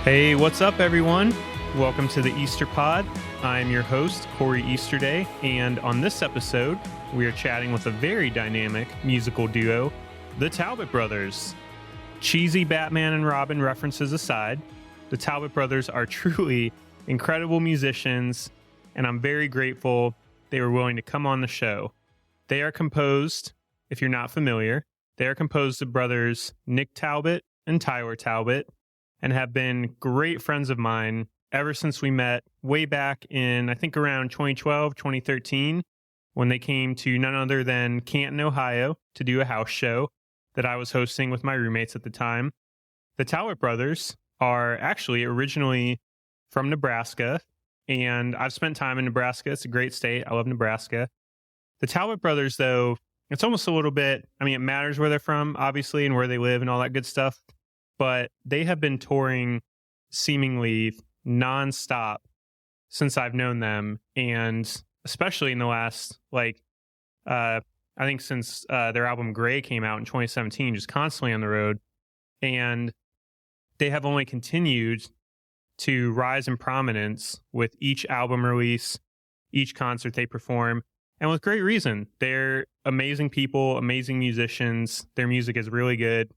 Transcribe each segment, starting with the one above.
Hey, what's up, everyone? Welcome to the Easter Pod. I'm your host, Corey Easterday, and on this episode, we are chatting with a very dynamic musical duo, the Talbott Brothers. Cheesy Batman and Robin references aside, the Talbott Brothers are truly incredible musicians, and I'm very grateful they were willing to come on the show. They are composed, if you're not familiar, they are composed of brothers Nick Talbott and Tyler Talbott, and have been great friends of mine ever since we met way back in, I think, around 2012, 2013, when they came to none other than Canton, Ohio, to do a house show that I was hosting with my roommates at the time. The Talbott Brothers are actually originally from Nebraska, and I've spent time in Nebraska. It's a great state. I love Nebraska. The Talbott Brothers, though, it's almost a little bit, it matters where they're from, obviously, and where they live and all that good stuff. But they have been touring seemingly nonstop since I've known them. And especially in the last, I think since their album Gray came out in 2017, just constantly on the road. And they have only continued to rise in prominence with each album release, each concert they perform, and with great reason. They're amazing people, amazing musicians. Their music is really good.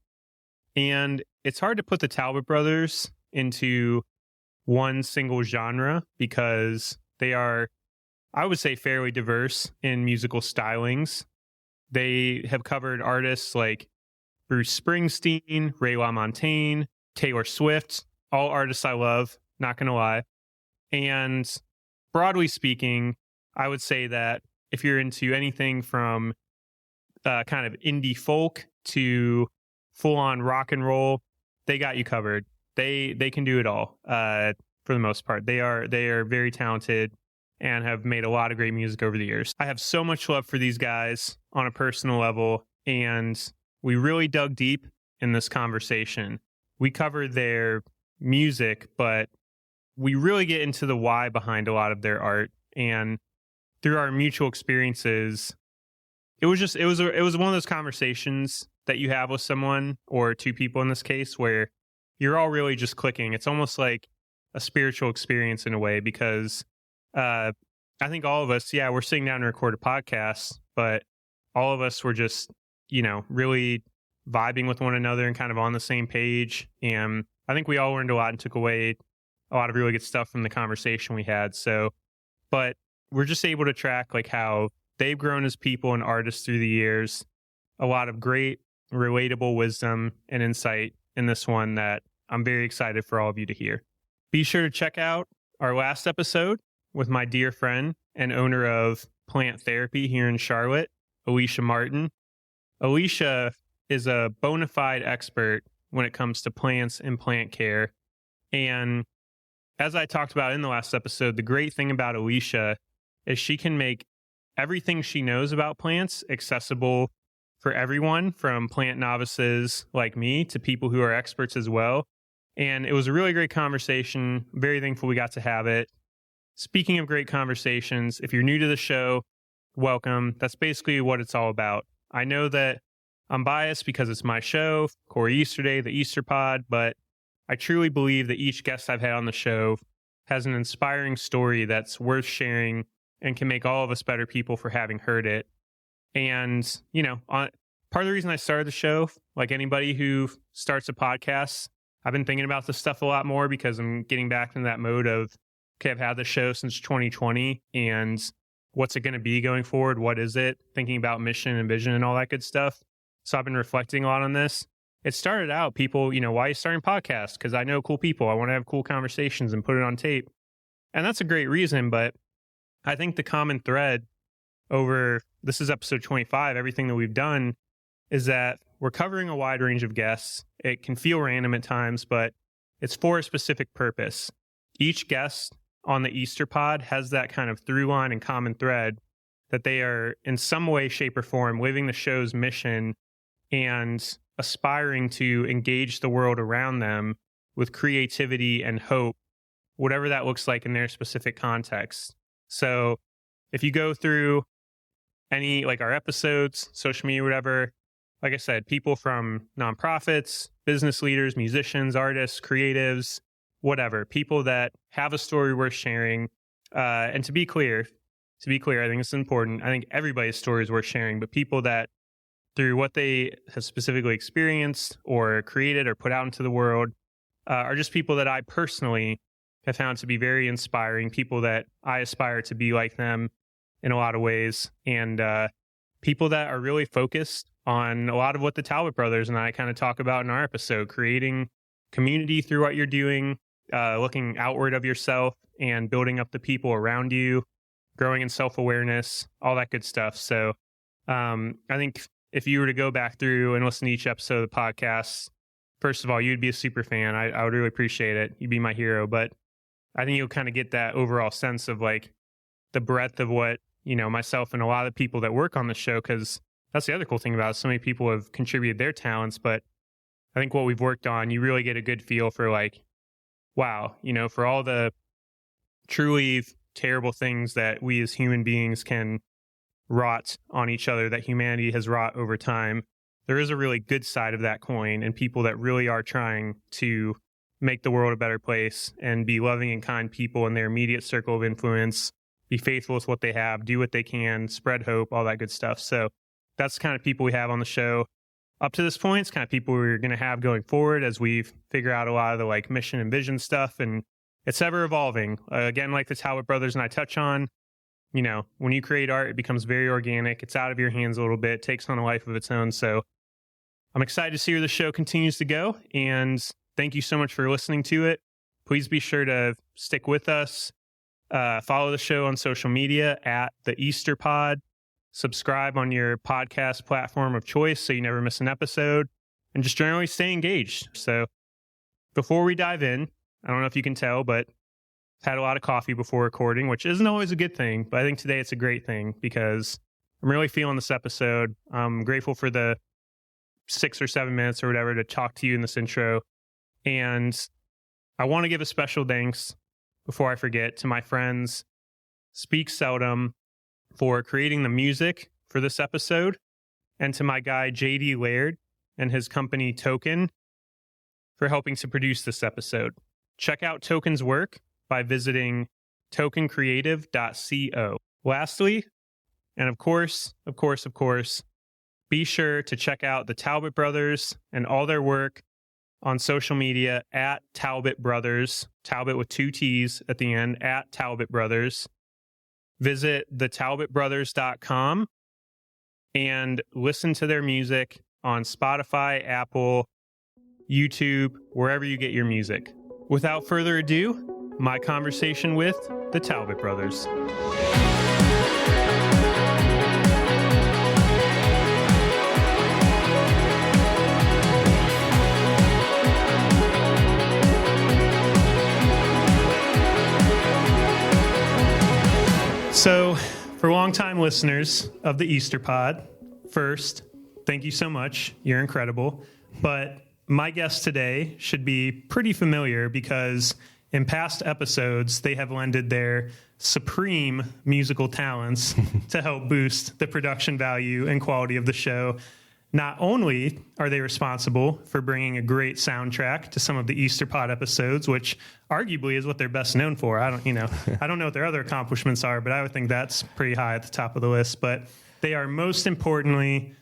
And it's hard to put the Talbott Brothers into one single genre because they are, I would say, fairly diverse in musical stylings. They have covered artists like Bruce Springsteen, Ray LaMontagne, Taylor Swift, all artists I love, not going to lie. And broadly speaking, I would say that if you're into anything from kind of indie folk to full-on rock and roll, they got you covered. They can do it all for the most part. They are very talented and have made a lot of great music over the years. I have so much love for these guys on a personal level, and we really dug deep in this conversation. We covered their music, but we really get into the why behind a lot of their art. And through our mutual experiences, it was one of those conversations that you have with someone, or two people in this case, where you're all really just clicking. It's almost like a spiritual experience in a way, because I think all of us, we're sitting down to record a podcast, but all of us were just, really vibing with one another and kind of on the same page. And I think we all learned a lot and took away a lot of really good stuff from the conversation we had. So, but we're just able to track like how they've grown as people and artists through the years. A lot of great, relatable wisdom and insight in this one that I'm very excited for all of you to hear. Be sure to check out our last episode with my dear friend and owner of Plant Therapy here in Charlotte, Alicia Martin. Alicia is a bona fide expert when it comes to plants and plant care. And as I talked about in the last episode, the great thing about Alicia is she can make everything she knows about plants accessible for everyone, from plant novices like me to people who are experts as well. And it was a really great conversation. Very thankful we got to have it. Speaking of great conversations, if you're new to the show, welcome. That's basically what it's all about. I know that I'm biased because it's my show, Corey Easterday, the Easter Pod, but I truly believe that each guest I've had on the show has an inspiring story that's worth sharing and can make all of us better people for having heard it. And, part of the reason I started the show, like anybody who starts a podcast, I've been thinking about this stuff a lot more because I'm getting back into that mode of, okay, I've had the show since 2020, and what's it going to be going forward? What is it? Thinking about mission and vision and all that good stuff. So I've been reflecting a lot on this. It started out, people, why are you starting podcasts? Because I know cool people. I want to have cool conversations and put it on tape. And that's a great reason, but I think the common thread over, this is episode 25, everything that we've done, is that we're covering a wide range of guests. It can feel random at times, but it's for a specific purpose. Each guest on the Easter Pod has that kind of through line and common thread that they are in some way, shape, or form living the show's mission and aspiring to engage the world around them with creativity and hope, whatever that looks like in their specific context. So if you go through any, like our episodes, social media, whatever, like I said, people from nonprofits, business leaders, musicians, artists, creatives, whatever, people that have a story worth sharing. And to be clear, I think it's important. I think everybody's story is worth sharing, but people that through what they have specifically experienced or created or put out into the world are just people that I personally have found to be very inspiring, people that I aspire to be like them in a lot of ways, and people that are really focused on a lot of what the Talbott Brothers and I kind of talk about in our episode, creating community through what you're doing, looking outward of yourself and building up the people around you, growing in self-awareness, all that good stuff. So I think if you were to go back through and listen to each episode of the podcast, first of all, you'd be a super fan. I would really appreciate it. You'd be my hero. But I think you'll kind of get that overall sense of like the breadth of what, myself and a lot of the people that work on the show, because that's the other cool thing about it. So many people have contributed their talents, but I think what we've worked on, you really get a good feel for like, wow, for all the truly terrible things that we as human beings can wrought on each other, that humanity has wrought over time, there is a really good side of that coin, and people that really are trying to make the world a better place and be loving and kind people in their immediate circle of influence, be faithful with what they have, do what they can, spread hope, all that good stuff. So that's the kind of people we have on the show up to this point. It's kind of people we're going to have going forward as we figure out a lot of the like mission and vision stuff, and it's ever evolving. Again, like the Talbott Brothers and I touch on, when you create art, it becomes very organic. It's out of your hands a little bit, takes on a life of its own. So I'm excited to see where the show continues to go. And thank you so much for listening to it. Please be sure to stick with us. Follow the show on social media at the Easter Pod. Subscribe on your podcast platform of choice so you never miss an episode. And just generally stay engaged. So before we dive in, I don't know if you can tell, but I've had a lot of coffee before recording, which isn't always a good thing, but I think today it's a great thing because I'm really feeling this episode. I'm grateful for the 6 or 7 minutes or whatever to talk to you in this intro. And I want to give a special thanks, before I forget, to my friends Speak Seldom for creating the music for this episode, and to my guy JD Laird and his company Token for helping to produce this episode. Check out Token's work by visiting tokencreative.co. Lastly, and of course, be sure to check out the Talbott Brothers and all their work on social media at Talbott Brothers, Talbott with 2 T's at the end, at Talbott Brothers. Visit thetalbottbrothers.com and listen to their music on Spotify, Apple, YouTube, wherever you get your music. Without further ado, my conversation with the Talbott Brothers. So, for longtime listeners of the Easter Pod, first, thank you so much. You're incredible. But my guest today should be pretty familiar because in past episodes, they have lended their supreme musical talents to help boost the production value and quality of the show. Not only are they responsible for bringing a great soundtrack to some of the Easter Pod episodes, which arguably is what they're best known for. I don't know what their other accomplishments are, but I would think that's pretty high at the top of the list. But they are most importantly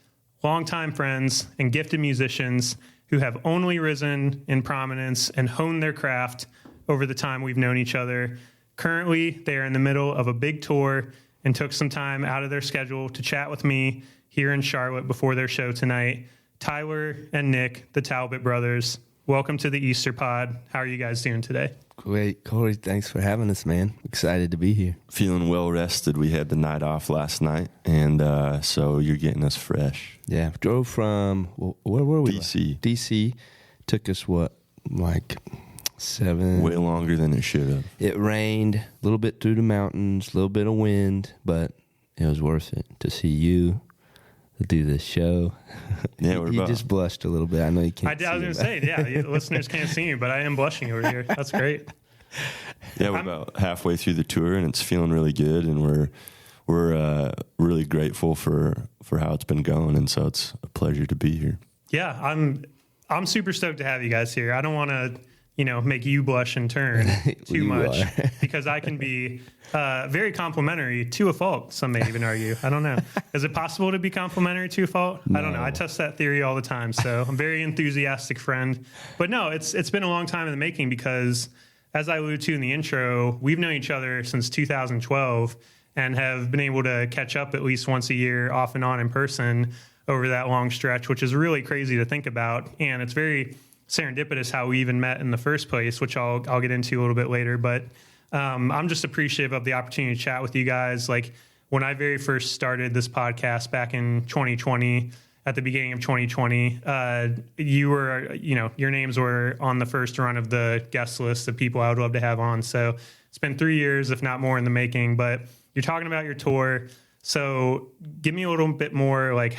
longtime friends and gifted musicians who have only risen in prominence and honed their craft over the time we've known each other. Currently, they are in the middle of a big tour and took some time out of their schedule to chat with me here in Charlotte before their show tonight. Tyler and Nick, the Talbott Brothers, welcome to the Easter Pod. How are you guys doing today? Great, Corey. Thanks for having us, man. Excited to be here. Feeling well rested. We had the night off last night, and so you're getting us fresh. Yeah, drove from, where were we? DC. DC. Took us, like 7? Way longer than it should have. It rained a little bit through the mountains, a little bit of wind, but it was worth it to see you, to do this show. Yeah, you just blushed a little bit. I know you can't. I was going to say, yeah, listeners can't see me, but I am blushing over here. That's great. Yeah, we're about halfway through the tour, and it's feeling really good, and we're really grateful for how it's been going, and so it's a pleasure to be here. Yeah, I'm super stoked to have you guys here. I don't want to, make you blush in turn too You much are. because I can be very complimentary to a fault. Some may even argue. I don't know. Is it possible to be complimentary to a fault? I don't know. I test that theory all the time. So I'm a very enthusiastic friend. But no, it's been a long time in the making because, as I alluded to in the intro, we've known each other since 2012 and have been able to catch up at least once a year off and on in person over that long stretch, which is really crazy to think about. And it's very serendipitous how we even met in the first place, which I'll get into a little bit later. But I'm just appreciative of the opportunity to chat with you guys. Like when I very first started this podcast back in 2020, at the beginning of 2020, you were, your names were on the first run of the guest list of people I would love to have on. So it's been 3 years, if not more, in the making. But you're talking about your tour. So give me a little bit more, like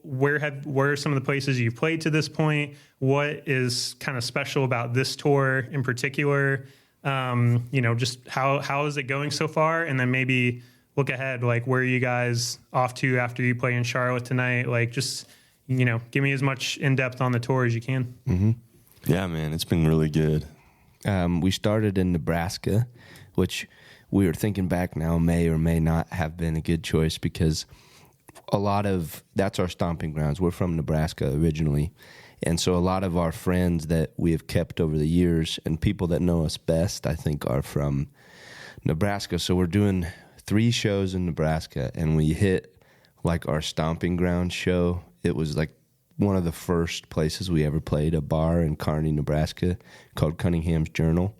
where are some of the places you've played to this point? What is kind of special about this tour in particular? Just how is it going so far? And then maybe look ahead, like where are you guys off to after you play in Charlotte tonight? Like just, give me as much in depth on the tour as you can. Mm-hmm. Yeah, man, it's been really good. We started in Nebraska, which we were thinking back now may or may not have been a good choice because that's our stomping grounds. We're from Nebraska originally. And so a lot of our friends that we have kept over the years and people that know us best, I think, are from Nebraska. So we're doing 3 shows in Nebraska, and we hit like our stomping ground show. It was like one of the first places we ever played, a bar in Kearney, Nebraska called Cunningham's Journal.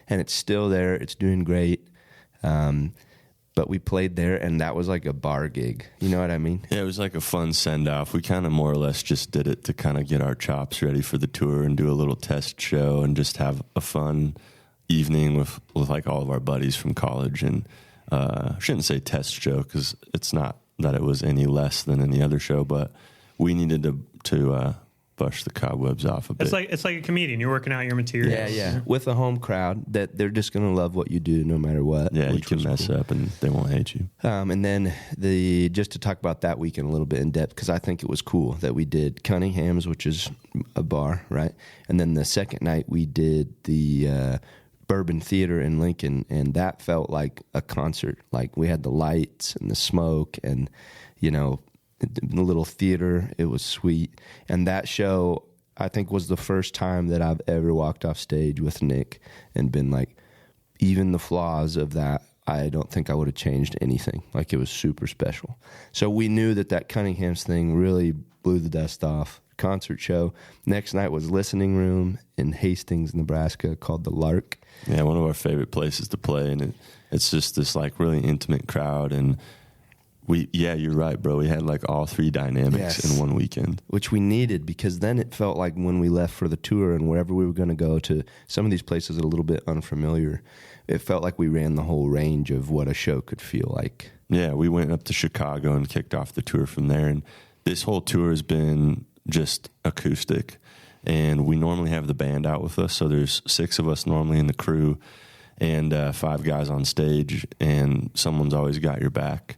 And it's still there. It's doing great. But we played there, and that was like a bar gig. You know what I mean? Yeah, it was like a fun send-off. We kind of more or less just did it to kind of get our chops ready for the tour and do a little test show and just have a fun evening with like all of our buddies from college. And I shouldn't say test show because it's not that it was any less than any other show, but we needed to brush the cobwebs off a bit. It's like a comedian. You're working out your material. Yeah. With a home crowd that they're just going to love what you do no matter what. Yeah, you can mess up and they won't hate you. And then just to talk about that weekend a little bit in depth, because I think it was cool that we did Cunningham's, which is a bar, right? And then the second night we did the Bourbon Theater in Lincoln, and that felt like a concert. Like we had the lights and the smoke and, the little theater. It was sweet. And that show, I think, was the first time that I've ever walked off stage with Nick and been like, even the flaws of that, I don't think I would have changed anything. Like it was super special. So we knew that Cunningham's thing really blew the dust off. Concert show. Next night was Listening Room in Hastings, Nebraska, called The Lark. Yeah, one of our favorite places to play. And it's just this like really intimate crowd. And you're right, bro. We had like all 3 dynamics in one weekend. Which we needed because then it felt like when we left for the tour and wherever we were going to go to, some of these places are a little bit unfamiliar. It felt like we ran the whole range of what a show could feel like. Yeah, we went up to Chicago and kicked off the tour from there. And this whole tour has been just acoustic. And we normally have the band out with us. So there's 6 of us normally in the crew and 5 guys on stage. And someone's always got your back.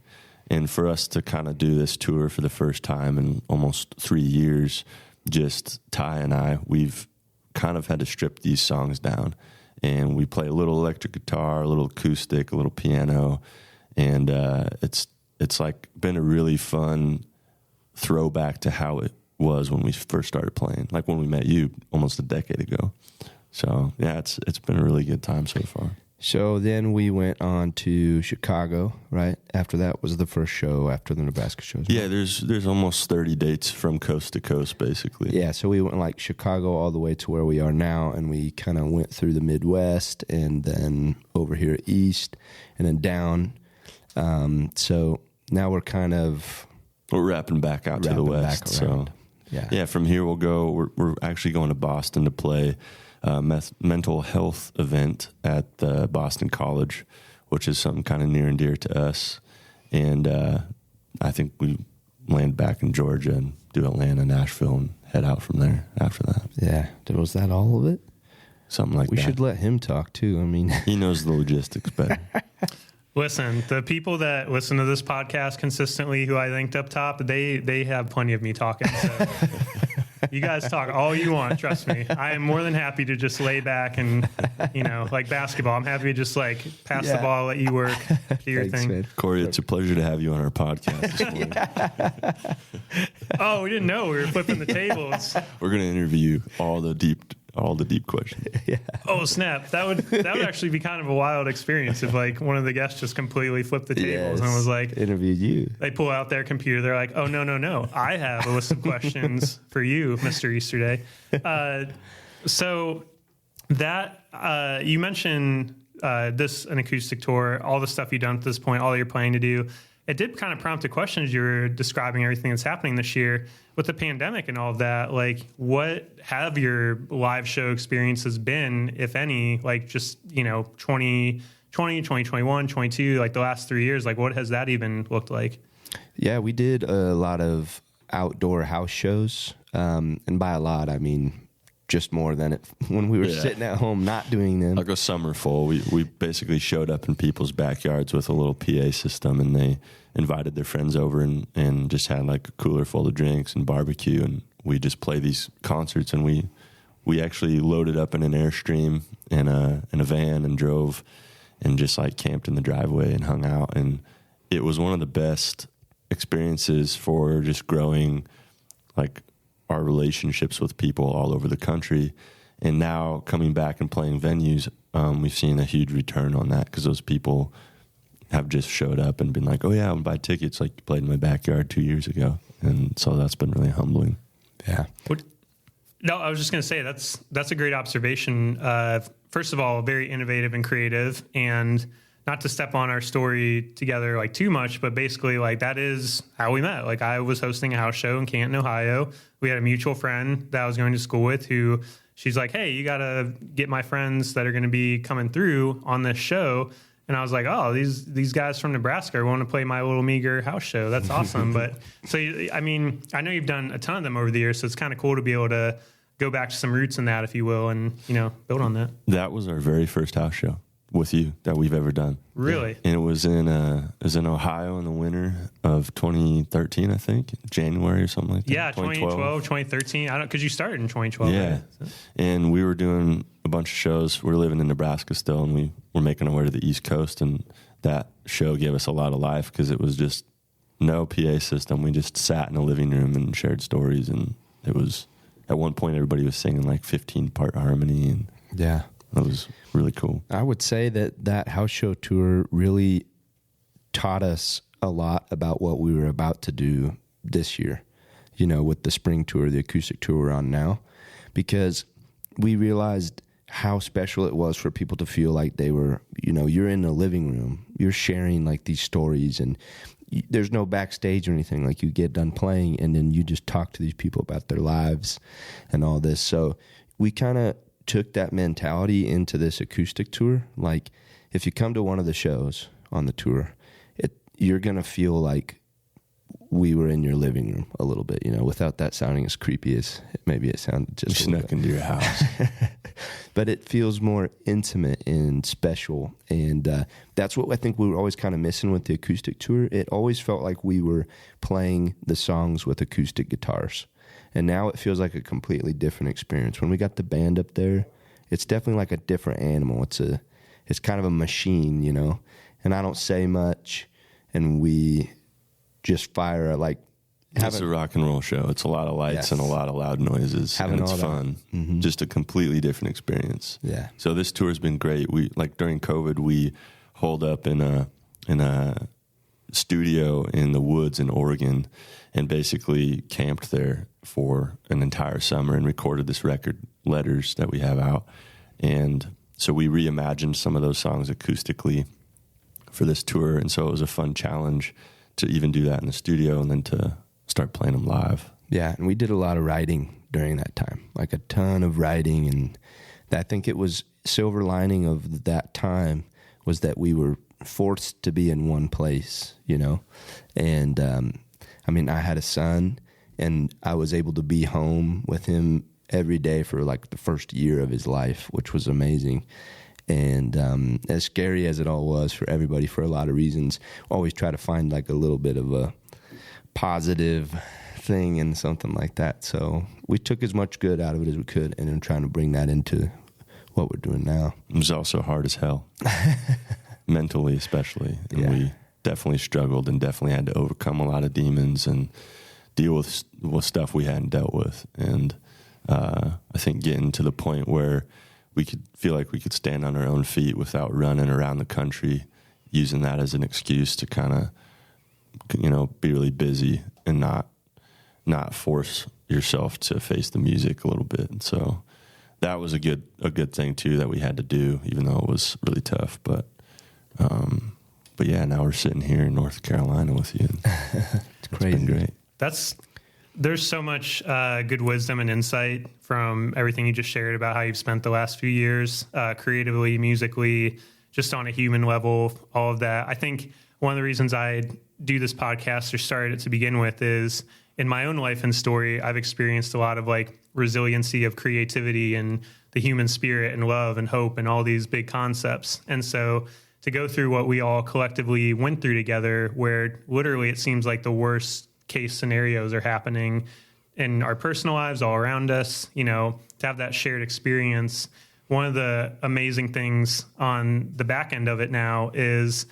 And for us to kind of do this tour for the first time in almost 3 years, just Ty and I, we've kind of had to strip these songs down. And we play a little electric guitar, a little acoustic, a little piano. And it's like been a really fun throwback to how it was when we first started playing, like when we met you almost a decade ago. So, yeah, it's been a really good time so far. So then we went on to Chicago, right? After that was the first show after the Nebraska shows. Yeah, there's almost 30 dates from coast to coast, basically. Yeah, so we went like Chicago all the way to where we are now, and we kind of went through the Midwest and then over here east and then down. So now we're wrapping back out to the west. So yeah, from here we're actually going to Boston to play mental health event at the Boston College, which is something kind of near and dear to us. And I think we land back in Georgia and do Atlanta, Nashville, and head out from there after that. Yeah. Was that all of it? Something like that. We should let him talk, too. I mean, he knows the logistics better. Listen, the people that listen to this podcast consistently who I linked up top, they have plenty of me talking. So You guys talk all you want. Trust me. I am more than happy to just lay back and, like basketball. I'm happy to just like pass the ball, let you work, do your thing. Man. Corey, it's a pleasure to have you on our podcast this morning. Oh, we didn't know we were flipping the tables. We're going to interview you all the deep questions. Yeah. Oh snap! That would actually be kind of a wild experience if like one of the guests just completely flipped the tables and was like, interviewed you. They pull out their computer. They're like, oh no! I have a list of questions for you, Mr. Easterday. So that you mentioned this an acoustic tour, all the stuff you've done at this point, all you're planning to do. It did kind of prompt a question as you were describing everything that's happening this year with the pandemic and all of that. Like, what have your live show experiences been, if any, like just, 2020, 2021, 22, like the last 3 years, like what has that even looked like? Yeah, we did a lot of outdoor house shows. And by a lot, I mean, just more than it when we were sitting at home not doing them. Like a summer full, we basically showed up in people's backyards with a little PA system, and they invited their friends over and just had like a cooler full of drinks and barbecue, and we just play these concerts. And we actually loaded up in an Airstream in a van and drove and just like camped in the driveway and hung out. And it was one of the best experiences for just growing like our relationships with people all over the country. And now coming back and playing venues, we've seen a huge return on that because those people have just showed up and been like, oh yeah, I'm buy tickets like you played in my backyard 2 years ago. And so that's been really humbling. Yeah. No, I was just going to say that's a great observation. First of all, very innovative and creative, and not to step on our story together like too much, but basically like that is how we met. Like I was hosting a house show in Canton, Ohio. We had a mutual friend that I was going to school with who she's like, hey, you got to get my friends that are going to be coming through on this show. And I was like, oh, these guys from Nebraska want to play my little meager house show. That's awesome. But so, I mean, I know you've done a ton of them over the years, so it's kind of cool to be able to go back to some roots in that, if you will, and, build on that. That was our very first house show with you that we've ever done. Really? And it was in Ohio in the winter of 2013, I think, January or something like that. Yeah, 2012, 2013. Because you started in 2012. Yeah. Right? So. And we were doing a bunch of shows. We were living in Nebraska still, and we were making our way to the East Coast, and that show gave us a lot of life because it was just no PA system. We just sat in a living room and shared stories, and it was, at one point, everybody was singing like 15-part harmony, and yeah. That was really cool. I would say that house show tour really taught us a lot about what we were about to do this year, with the spring tour, the acoustic tour we're on now, because we realized how special it was for people to feel like they were, you're in a living room, you're sharing like these stories, and there's no backstage or anything. Like you get done playing and then you just talk to these people about their lives and all this. So we kind of took that mentality into this acoustic tour. Like if you come to one of the shows on the tour, you're going to feel like we were in your living room a little bit, without that sounding as creepy as maybe it sounded just you snuck into your house. But it feels more intimate and special. And that's what I think we were always kind of missing with the acoustic tour. It always felt like we were playing the songs with acoustic guitars. And now it feels like a completely different experience. When we got the band up there, it's definitely like a different animal. It's kind of a machine, And I don't say much, and we just fire like. It's a rock and roll show. It's a lot of lights and a lot of loud noises, and it's fun. Mm-hmm. Just a completely different experience. Yeah. So this tour has been great. We during COVID, we holed up in a studio in the woods in Oregon, and basically camped there for an entire summer and recorded this record, Letters, that we have out. And so we reimagined some of those songs acoustically for this tour. And so it was a fun challenge to even do that in the studio and then to start playing them live. Yeah, and we did a lot of writing during that time, like a ton of writing. And I think it was silver lining of that time was that we were forced to be in one place, And I had a son, and I was able to be home with him every day for like the first year of his life, which was amazing. And as scary as it all was for everybody for a lot of reasons, always try to find like a little bit of a positive thing and something like that. So we took as much good out of it as we could, and then trying to bring that into what we're doing now. It was also hard as hell, mentally especially. And we definitely struggled and definitely had to overcome a lot of demons and deal with stuff we hadn't dealt with. And I think getting to the point where we could feel like we could stand on our own feet without running around the country, using that as an excuse to kind of, be really busy and not force yourself to face the music a little bit. And so that was a good thing too that we had to do, even though it was really tough. But yeah, now we're sitting here in North Carolina with you. It's crazy. Been great. There's so much good wisdom and insight from everything you just shared about how you've spent the last few years, creatively, musically, just on a human level, all of that. I think one of the reasons I do this podcast or started it to begin with is in my own life and story, I've experienced a lot of like resiliency of creativity and the human spirit and love and hope and all these big concepts. And so to go through what we all collectively went through together, where literally it seems like the worst case scenarios are happening in our personal lives all around us, to have that shared experience. One of the amazing things on the back end of it now is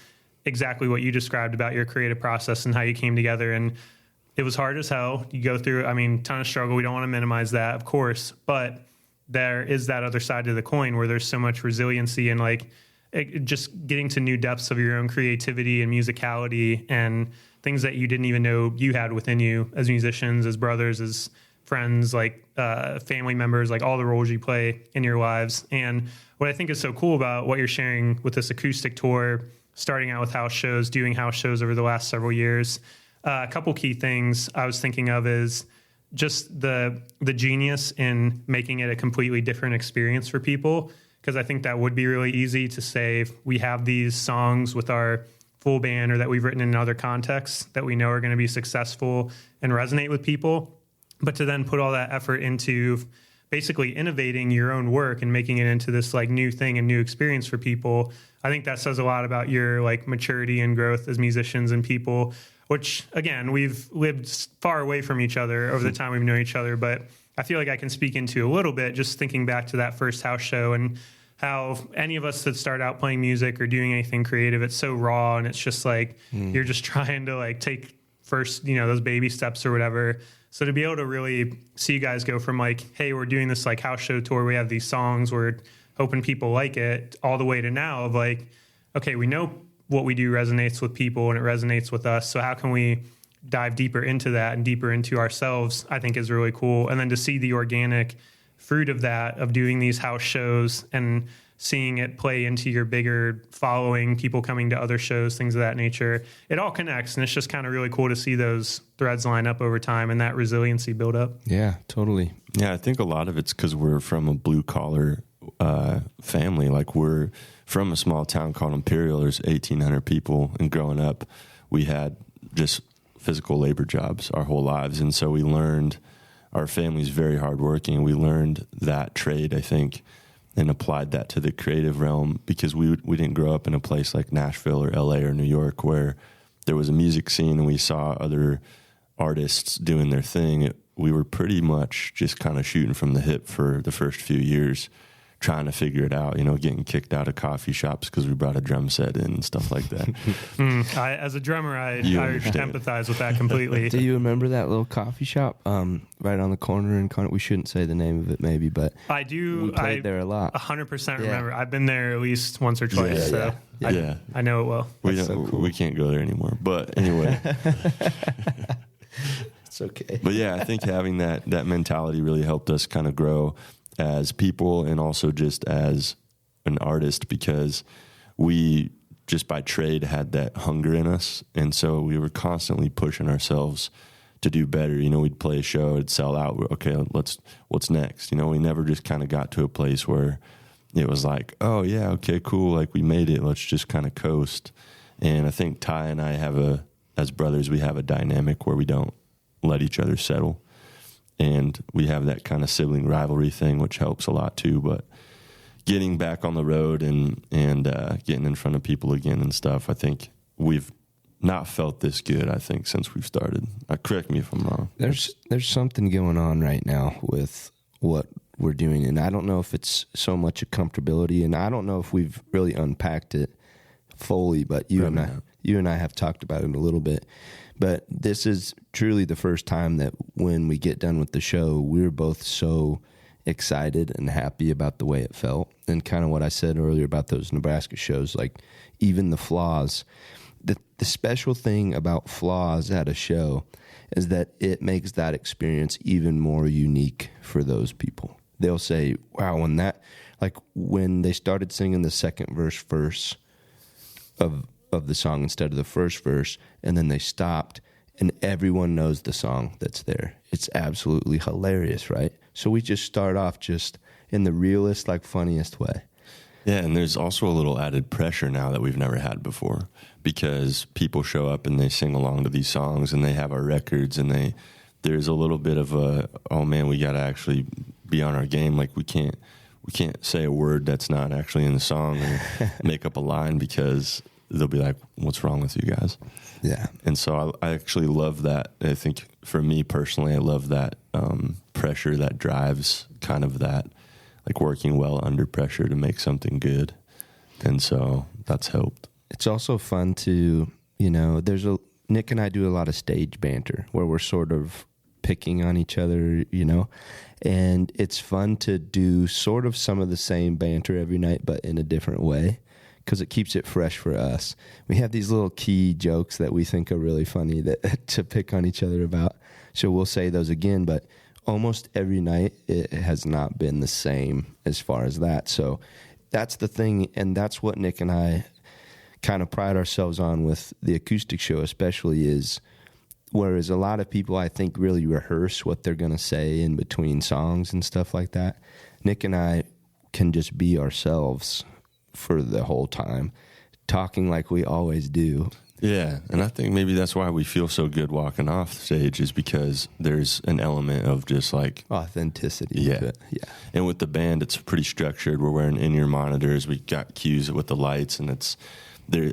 exactly what you described about your creative process and how you came together. And it was hard as hell. You go through, ton of struggle. We don't want to minimize that, of course, but there is that other side of the coin where there's so much resiliency and just getting to new depths of your own creativity and musicality and things that you didn't even know you had within you as musicians, as brothers, as friends, family members, all the roles you play in your lives. And what I think is so cool about what you're sharing with this acoustic tour, starting out with house shows, doing house shows over the last several years, a couple key things I was thinking of is just the genius in making it a completely different experience for people. Because I think that would be really easy to say, we have these songs with our full band or that we've written in other contexts that we know are going to be successful and resonate with people. But to then put all that effort into basically innovating your own work and making it into this new thing and new experience for people, I think that says a lot about your maturity and growth as musicians and people, which again, we've lived far away from each other over the time we've known each other, but I feel like I can speak into a little bit just thinking back to that first house show and how any of us that start out playing music or doing anything creative, it's so raw and it's just you're just trying to take first, those baby steps or whatever. So to be able to really see you guys go from hey, we're doing this house show tour, we have these songs, we're hoping people like it, all the way to now of okay, we know what we do resonates with people and it resonates with us. So how can we dive deeper into that and deeper into ourselves, I think is really cool. And then to see the organic fruit of that, of doing these house shows and seeing it play into your bigger following, people coming to other shows, things of that nature, it all connects. And it's just kind of really cool to see those threads line up over time and that resiliency build up. Yeah, totally. Yeah, I think a lot of it's because we're from a blue collar family. We're from a small town called Imperial. There's 1,800 people. And growing up, we had just physical labor jobs our whole lives. And so we learned, our family's very hardworking. We learned that trade, I think, and applied that to the creative realm because we didn't grow up in a place like Nashville or LA or New York where there was a music scene and we saw other artists doing their thing. We were pretty much just kind of shooting from the hip for the first few years, trying to figure it out, getting kicked out of coffee shops because we brought a drum set in and stuff like that. As a drummer, I empathize with that completely. Do you remember that little coffee shop right on the corner in we shouldn't say the name of it maybe, but I do. We played there a lot. 100% remember. I've been there at least once or twice, Yeah. I know it well. We can't go there anymore. But anyway. It's okay. But yeah, I think having that mentality really helped us kind of grow as people and also just as an artist because we just by trade had that hunger in us. And so we were constantly pushing ourselves to do better. We'd play a show, it'd sell out. Okay, what's next? We never just kind of got to a place where it was oh yeah, okay, cool. We made it. Let's just kind of coast. And I think Ty and I as brothers, we have a dynamic where we don't let each other settle. And we have that kind of sibling rivalry thing, which helps a lot too. But getting back on the road and getting in front of people again and stuff, I think we've not felt this good, I think, since we've started. Correct me if I'm wrong. There's something going on right now with what we're doing, and I don't know if it's so much a comfortability, and I don't know if we've really unpacked it fully, but you and I have talked about it a little bit. But this is truly the first time that when we get done with the show, we're both so excited and happy about the way it felt. And kind of what I said earlier about those Nebraska shows, like even the flaws. The special thing about flaws at a show is that it makes that experience even more unique for those people. They'll say, wow, when they started singing the second verse of the song instead of the first verse, and then they stopped, and everyone knows the song that's there. It's absolutely hilarious, right? So we just start off just in the realest, funniest way. Yeah, and there's also a little added pressure now that we've never had before, because people show up and they sing along to these songs and they have our records, and there's a little bit of oh man, we got to actually be on our game. Like we can't say a word that's not actually in the song and make up a line, because they'll be like, what's wrong with you guys? Yeah. And so I actually love that. I think for me personally, I love that pressure that drives kind of that, like working well under pressure to make something good. And so that's helped. It's also fun to, Nick and I do a lot of stage banter where we're sort of picking on each other, and it's fun to do sort of some of the same banter every night, but in a different way, because it keeps it fresh for us. We have these little key jokes that we think are really funny that to pick on each other about. So we'll say those again, but almost every night it has not been the same as far as that. So that's the thing, and that's what Nick and I kind of pride ourselves on with the acoustic show especially, is whereas a lot of people I think really rehearse what they're going to say in between songs and stuff like that, Nick and I can just be ourselves for the whole time, talking like we always do. Yeah, and I think maybe that's why we feel so good walking off stage, is because there's an element of just like authenticity. Yeah. And with the band, it's pretty structured. We're wearing in-ear monitors. We got cues with the lights, and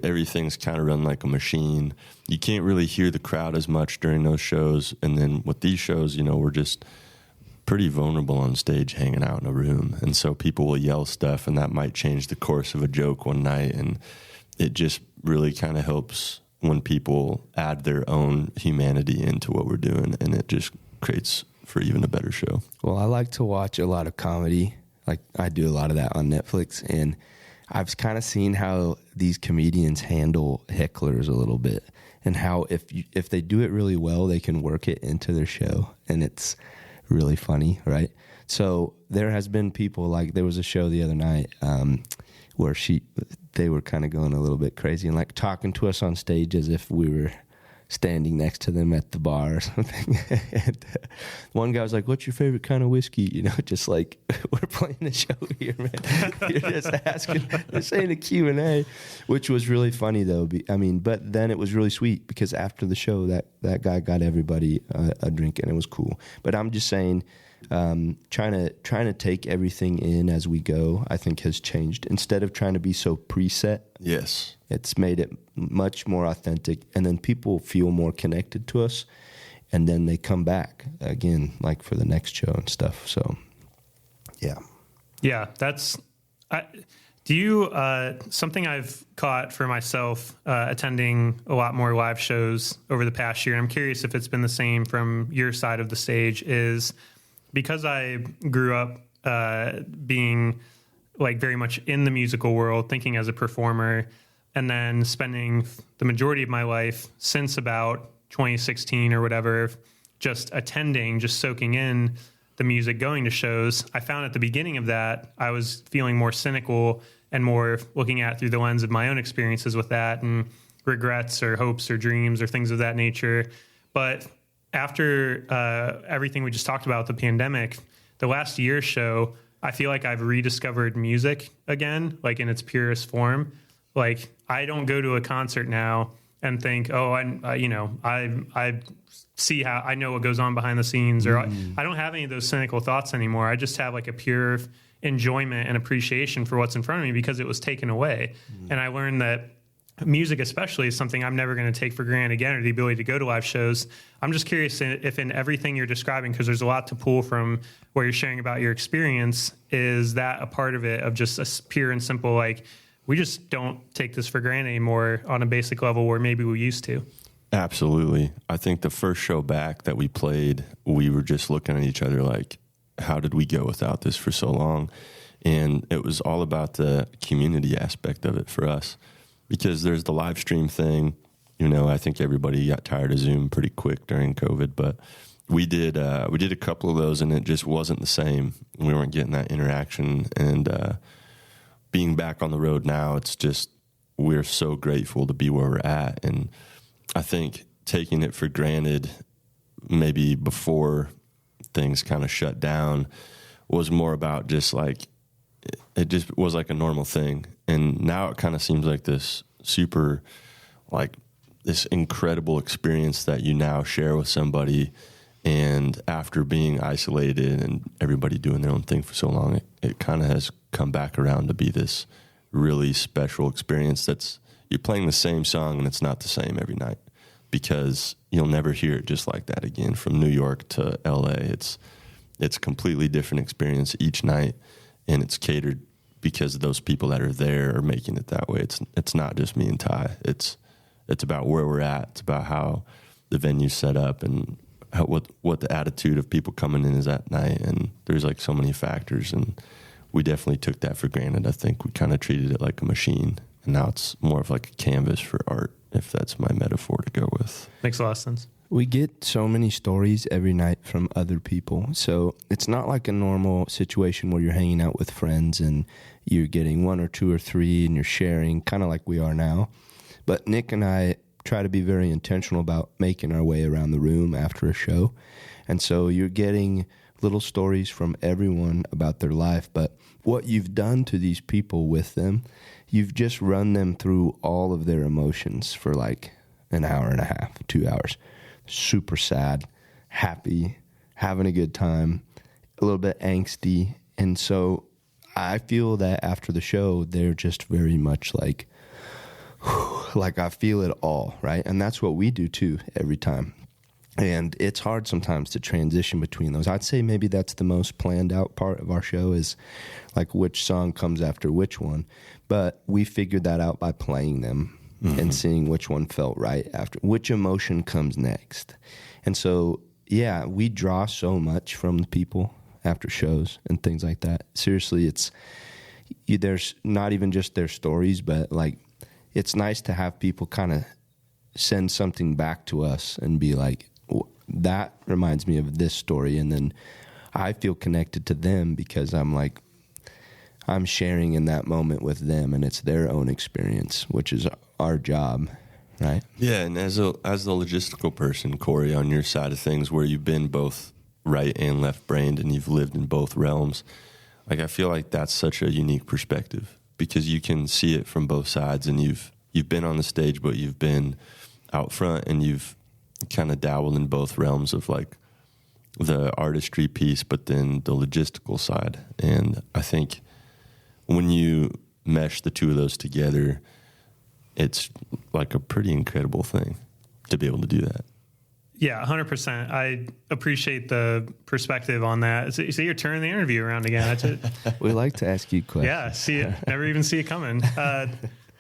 everything's kind of run like a machine. You can't really hear the crowd as much during those shows. And then with these shows, we're just pretty vulnerable on stage hanging out in a room. And so people will yell stuff, and that might change the course of a joke one night. And it just really kind of helps when people add their own humanity into what we're doing, and it just creates for even a better show. Well, I like to watch a lot of comedy. Like I do a lot of that on Netflix, and I've kind of seen how these comedians handle hecklers a little bit, and how if they do it really well, they can work it into their show, and it's really funny, right? So there has been people, like there was a show the other night where they were kind of going a little bit crazy and like talking to us on stage as if we were standing next to them at the bar or something. And one guy was like, "What's your favorite kind of whiskey?" Just like, we're playing a show here, man. You're just asking, this ain't a Q&A, which was really funny though. But then it was really sweet, because after the show, that guy got everybody a drink, and it was cool. But I'm just saying, trying to take everything in as we go, I think has changed. Instead of trying to be so preset, yes, it's made it much more authentic, and then people feel more connected to us, and then they come back again, like for the next show and stuff. So yeah, that's something I've caught for myself attending a lot more live shows over the past year. I'm curious if it's been the same from your side of the stage, is because I grew up being like very much in the musical world, thinking as a performer, and then spending the majority of my life since about 2016 or whatever, just attending, just soaking in the music, going to shows. I found at the beginning of that, I was feeling more cynical and more looking at through the lens of my own experiences with that, and regrets or hopes or dreams or things of that nature. But after everything we just talked about, the pandemic, the last year's show, I feel like I've rediscovered music again, like in its purest form. Like I don't go to a concert now and think, oh, I see how I know what goes on behind the scenes, or I don't have any of those cynical thoughts anymore. I just have like a pure enjoyment and appreciation for what's in front of me, because it was taken away. And I learned that music especially is something I'm never going to take for granted again, or the ability to go to live shows. I'm just curious if in everything you're describing, because there's a lot to pull from what you're sharing about your experience, is that a part of it, of just a pure and simple, like, we just don't take this for granted anymore on a basic level where maybe we used to? Absolutely. I think the first show back that we played, we were just looking at each other like, how did we go without this for so long? And it was all about the community aspect of it for us, because there's the live stream thing. I think everybody got tired of Zoom pretty quick during COVID, but we did a couple of those, and it just wasn't the same. We weren't getting that interaction, and being back on the road now, it's just, we're so grateful to be where we're at. And I think taking it for granted maybe before things kind of shut down was more about just like, it just was like a normal thing. And now it kind of seems like this super, like this incredible experience that you now share with somebody. And after being isolated and everybody doing their own thing for so long, it kind of has come back around to be this really special experience that's, you're playing the same song and it's not the same every night, because you'll never hear it just like that again. From New York to LA, it's a completely different experience each night, and it's catered because those people that are there are making it that way. It's not just me and Ty. It's about where we're at. It's about how the venue's set up and what the attitude of people coming in is that night. And there's like so many factors, and we definitely took that for granted. I think we kind of treated it like a machine, and now it's more of like a canvas for art, if that's my metaphor to go with. Makes a lot of sense. We get so many stories every night from other people. So it's not like a normal situation where you're hanging out with friends and you're getting one or two or three and you're sharing, kind of like we are now. But Nick and I try to be very intentional about making our way around the room after a show. And so you're getting little stories from everyone about their life. But what you've done to these people with them, you've just run them through all of their emotions for like an hour and a half, 2 hours. Super sad, happy, having a good time, a little bit angsty. And so I feel that after the show, they're just very much like I feel it all, right? And that's what we do too every time. And it's hard sometimes to transition between those. I'd say maybe that's the most planned out part of our show, is like which song comes after which one. But we figured that out by playing them. Mm-hmm. And seeing which one felt right after, which emotion comes next. And so, yeah, we draw so much from the people after shows and things like that. Seriously, there's not even just their stories, but like, it's nice to have people kind of send something back to us and be like, that reminds me of this story. And then I feel connected to them because I'm sharing in that moment with them, and it's their own experience, which is our job, right? Yeah, and as the logistical person, Corey, on your side of things, where you've been both right and left-brained and you've lived in both realms, like I feel like that's such a unique perspective, because you can see it from both sides, and you've been on the stage, but you've been out front, and you've kind of dabbled in both realms of like the artistry piece, but then the logistical side. And I think when you mesh the two of those together, it's like a pretty incredible thing to be able to do that. Yeah, 100%. I appreciate the perspective on that. So you're turning the interview around again. We like to ask you questions. Yeah, see it. Never even see it coming.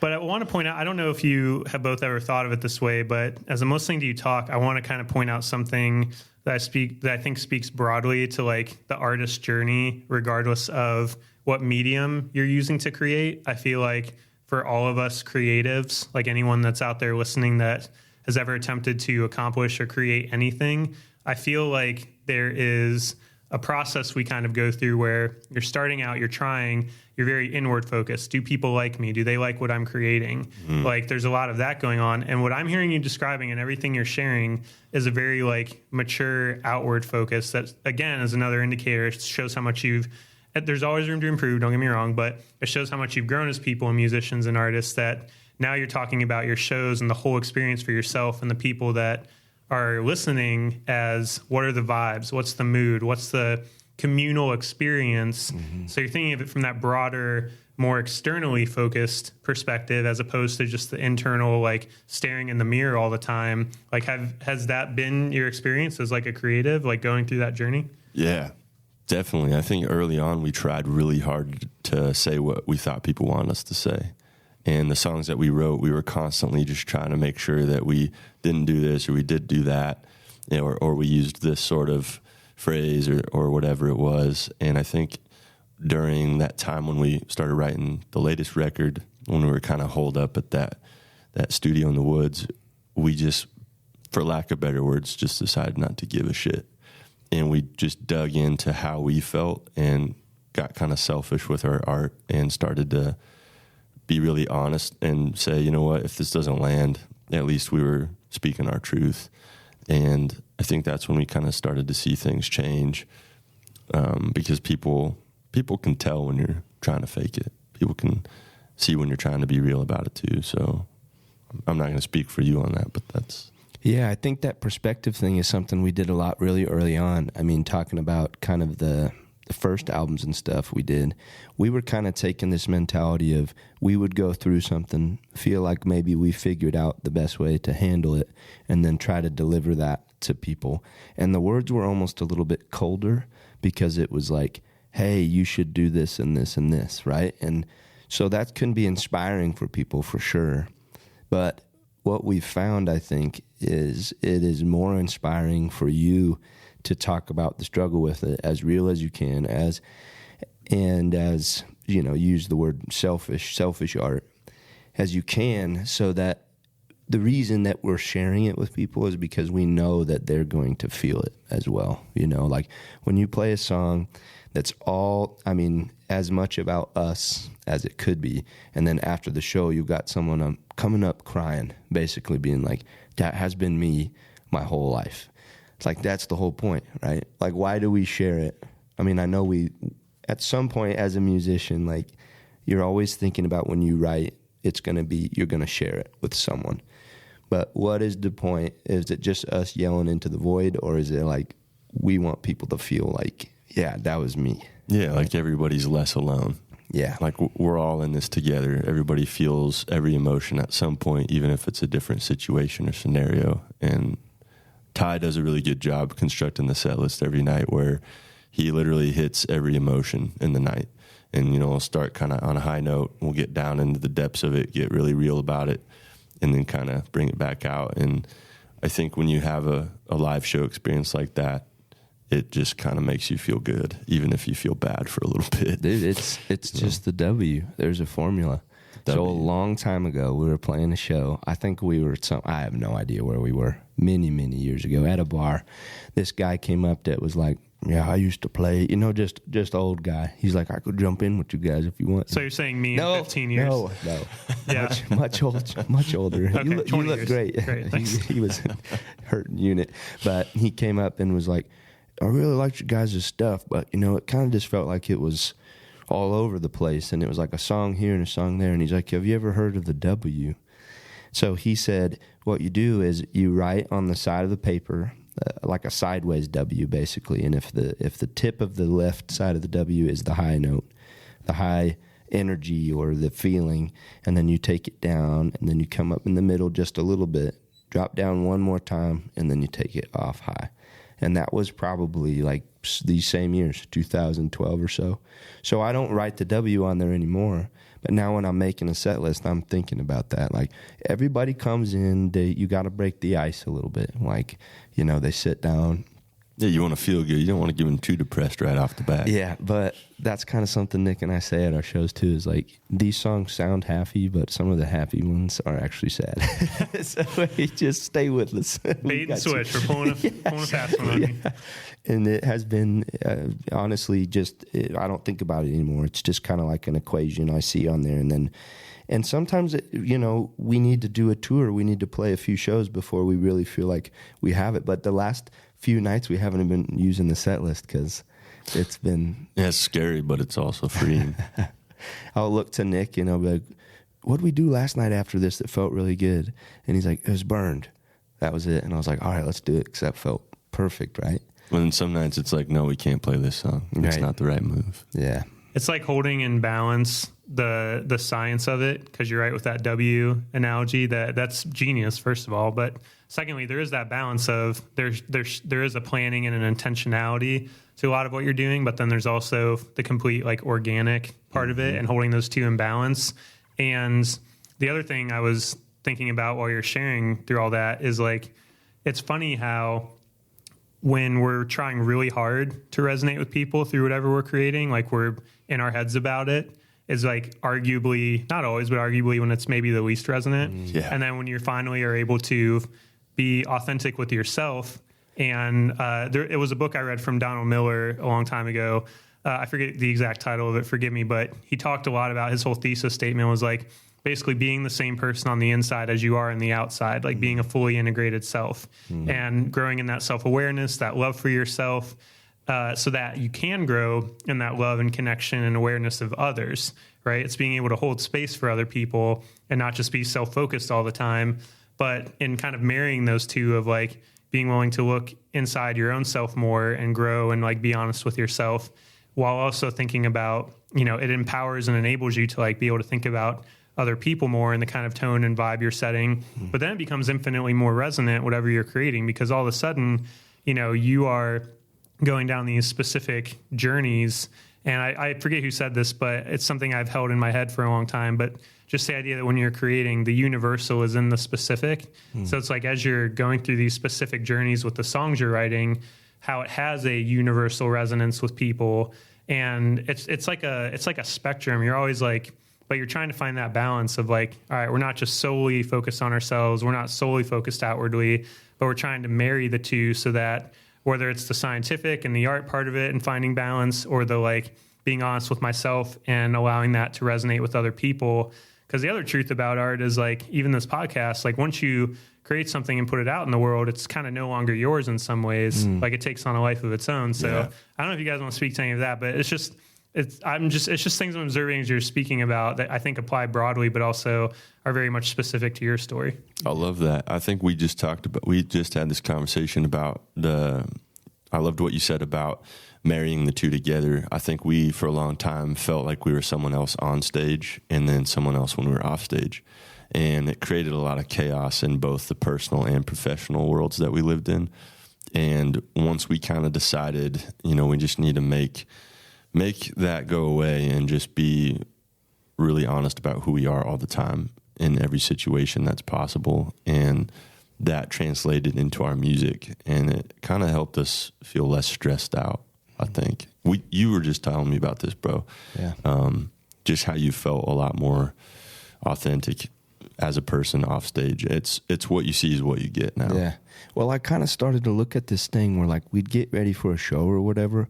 But I want to point out, I don't know if you have both ever thought of it this way, but as I'm listening to you talk, I want to kind of point out something that I think speaks broadly to like the artist's journey, regardless of what medium you're using to create. I feel like for all of us creatives, like anyone that's out there listening that has ever attempted to accomplish or create anything, I feel like there is a process we kind of go through where you're starting out, you're trying, you're very inward focused. Do people like me? Do they like what I'm creating? Like there's a lot of that going on. And what I'm hearing you describing and everything you're sharing is a very like mature outward focus that, again, is another indicator. It shows how much there's always room to improve, don't get me wrong, but it shows how much you've grown as people and musicians and artists, that now you're talking about your shows and the whole experience for yourself and the people that are listening as what are the vibes, what's the mood, what's the communal experience. So you're thinking of it from that broader, more externally focused perspective, as opposed to just the internal, like staring in the mirror all the time. Like, has that been your experience as like a creative, like going through that journey? Yeah, definitely. I think early on we tried really hard to say what we thought people wanted us to say. And the songs that we wrote, we were constantly just trying to make sure that we didn't do this or we did do that, or we used this sort of phrase or whatever it was. And I think during that time when we started writing the latest record, when we were kind of holed up at that studio in the woods, we just, for lack of better words, just decided not to give a shit. And we just dug into how we felt and got kind of selfish with our art and started to be really honest and say, you know what, if this doesn't land, at least we were speaking our truth. And I think that's when we kind of started to see things change, because people can tell when you're trying to fake it. People can see when you're trying to be real about it too. So I'm not going to speak for you on that, but that's... Yeah, I think that perspective thing is something we did a lot really early on. I mean, talking about kind of the first albums and stuff we did, we were kind of taking this mentality of we would go through something, feel like maybe we figured out the best way to handle it, and then try to deliver that to people. And the words were almost a little bit colder because it was like, hey, you should do this and this and this, right? And so that can be inspiring for people for sure. But what we've found, I think, is it is more inspiring for you to talk about the struggle with it as real as you can, as you know, use the word selfish art as you can, so that the reason that we're sharing it with people is because we know that they're going to feel it as well. You know, like when you play a song that's all, I mean, as much about us as it could be, and then after the show you've got someone coming up crying, basically being like, that has been me my whole life. It's like, that's the whole point, right? Like, why do we share it? I mean, I know we, at some point as a musician, like, you're always thinking about when you write, it's going to be, you're going to share it with someone. But what is the point? Is it just us yelling into the void, or is it like, we want people to feel like, yeah, that was me? Yeah, like everybody's less alone. Yeah. Like we're all in this together. Everybody feels every emotion at some point, even if it's a different situation or scenario. And Ty does a really good job constructing the set list every night, where he literally hits every emotion in the night. And, you know, we'll start kind of on a high note. We'll get down into the depths of it, get really real about it, and then kind of bring it back out. And I think when you have a live show experience like that, it just kind of makes you feel good, even if you feel bad for a little bit. Dude, it's just the W. There's a formula. So a long time ago, we were playing a show. I think we were I have no idea where we were. Many, many years ago at a bar. This guy came up that was like, yeah, I used to play, you know, just old guy. He's like, I could jump in with you guys if you want. So you're saying me in 15 years? No. Yeah. much older. Okay, you look years. great. Great, he was hurt unit. But he came up and was like, I really liked you guys' stuff, but, you know, it kind of just felt like it was all over the place. And it was like a song here and a song there. And he's like, have you ever heard of the W? So he said, what you do is you write on the side of the paper, like a sideways W, basically. And if the tip of the left side of the W is the high note, the high energy or the feeling, and then you take it down, and then you come up in the middle just a little bit, drop down one more time, and then you take it off high. And that was probably like these same years, 2012 or so. So I don't write the W on there anymore. But now when I'm making a set list, I'm thinking about that. Like, everybody comes in, you got to break the ice a little bit. Like, you know, they sit down. Yeah, you want to feel good. You don't want to give them too depressed right off the bat. Yeah, but that's kind of something Nick and I say at our shows too, is like, these songs sound happy, but some of the happy ones are actually sad. So we just stay with us. Bait and switch. We're pulling a fast one on you. And it has been, honestly, I don't think about it anymore. It's just kind of like an equation I see on there. And sometimes, you know, we need to do a tour. We need to play a few shows before we really feel like we have it. But the last few nights we haven't been using the set list because it's been... Yeah, it's scary, but it's also freeing. I'll look to Nick and I'll be like, what did we do last night after this that felt really good? And he's like, it was Burned. That was it. And I was like, all right, let's do it, because that felt perfect, right? When some nights it's like, no, we can't play this song. It's not the right move. Yeah. It's like holding in balance the science of it, because you're right with that W analogy. That's genius, first of all. But secondly, there is that balance of there is a planning and an intentionality to a lot of what you're doing, but then there's also the complete like organic part of it, and holding those two in balance. And the other thing I was thinking about while you're sharing through all that is like, it's funny how when we're trying really hard to resonate with people through whatever we're creating, like we're in our heads about it, is like arguably, not always, but arguably when it's maybe the least resonant. Yeah. And then when you finally are able to be authentic with yourself, and it was a book I read from Donald Miller a long time ago. I forget the exact title of it, forgive me, but he talked a lot about his whole thesis statement was like basically being the same person on the inside as you are on the outside, like being a fully integrated self, and growing in that self-awareness, that love for yourself, so that you can grow in that love and connection and awareness of others, right? It's being able to hold space for other people and not just be self-focused all the time, but in kind of marrying those two of like being willing to look inside your own self more and grow and like be honest with yourself, while also thinking about, it empowers and enables you to like be able to think about other people more in the kind of tone and vibe you're setting. But then it becomes infinitely more resonant, whatever you're creating, because all of a sudden, you are going down these specific journeys. And I forget who said this, but it's something I've held in my head for a long time. But just the idea that when you're creating, the universal is in the specific. So it's like as you're going through these specific journeys with the songs you're writing, how it has a universal resonance with people. And it's like a spectrum. You're always like, but you're trying to find that balance of like, all right, we're not just solely focused on ourselves. We're not solely focused outwardly, but we're trying to marry the two so that whether it's the scientific and the art part of it and finding balance, or the like being honest with myself and allowing that to resonate with other people. Because the other truth about art is like, even this podcast, like once you create something and put it out in the world, it's kind of no longer yours in some ways. Like it takes on a life of its own. So I don't know if you guys want to speak to any of that, but it's just things I'm observing as you're speaking about that I think apply broadly, but also are very much specific to your story. I love that. I think we just had this conversation about I loved what you said about marrying the two together. I think we, for a long time, felt like we were someone else on stage and then someone else when we were off stage. And it created a lot of chaos in both the personal and professional worlds that we lived in. And once we kind of decided, we just need to make that go away and just be really honest about who we are all the time in every situation that's possible. And that translated into our music, and it kind of helped us feel less stressed out, I think. You were just telling me about this, bro. Yeah. Just how you felt a lot more authentic as a person off stage. It's what you see is what you get now. Yeah. Well, I kind of started to look at this thing where like we'd get ready for a show or whatever,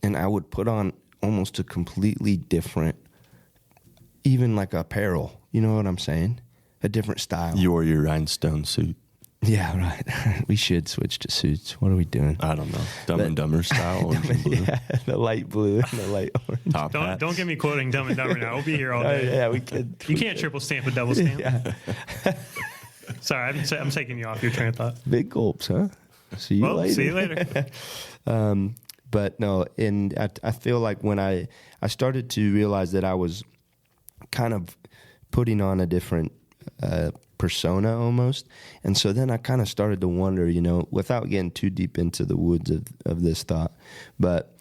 and I would put on almost a completely different, even like apparel. You know what I'm saying? A different style. You wore your rhinestone suit. Yeah, right. We should switch to suits. What are we doing? I don't know. Dumb and Dumber style, orange and blue. Yeah, the light blue and the light orange. Top hats. Don't get me quoting Dumb and Dumber now. We'll be here all day. Yeah, we could. You can't triple stamp a double stamp. Yeah. Sorry, I'm taking you off your train of thought. Big gulps, huh? See you later. See you later. But no, and I feel like when I started to realize that I was kind of putting on a different persona almost. And so then I kind of started to wonder, without getting too deep into the woods of this thought, but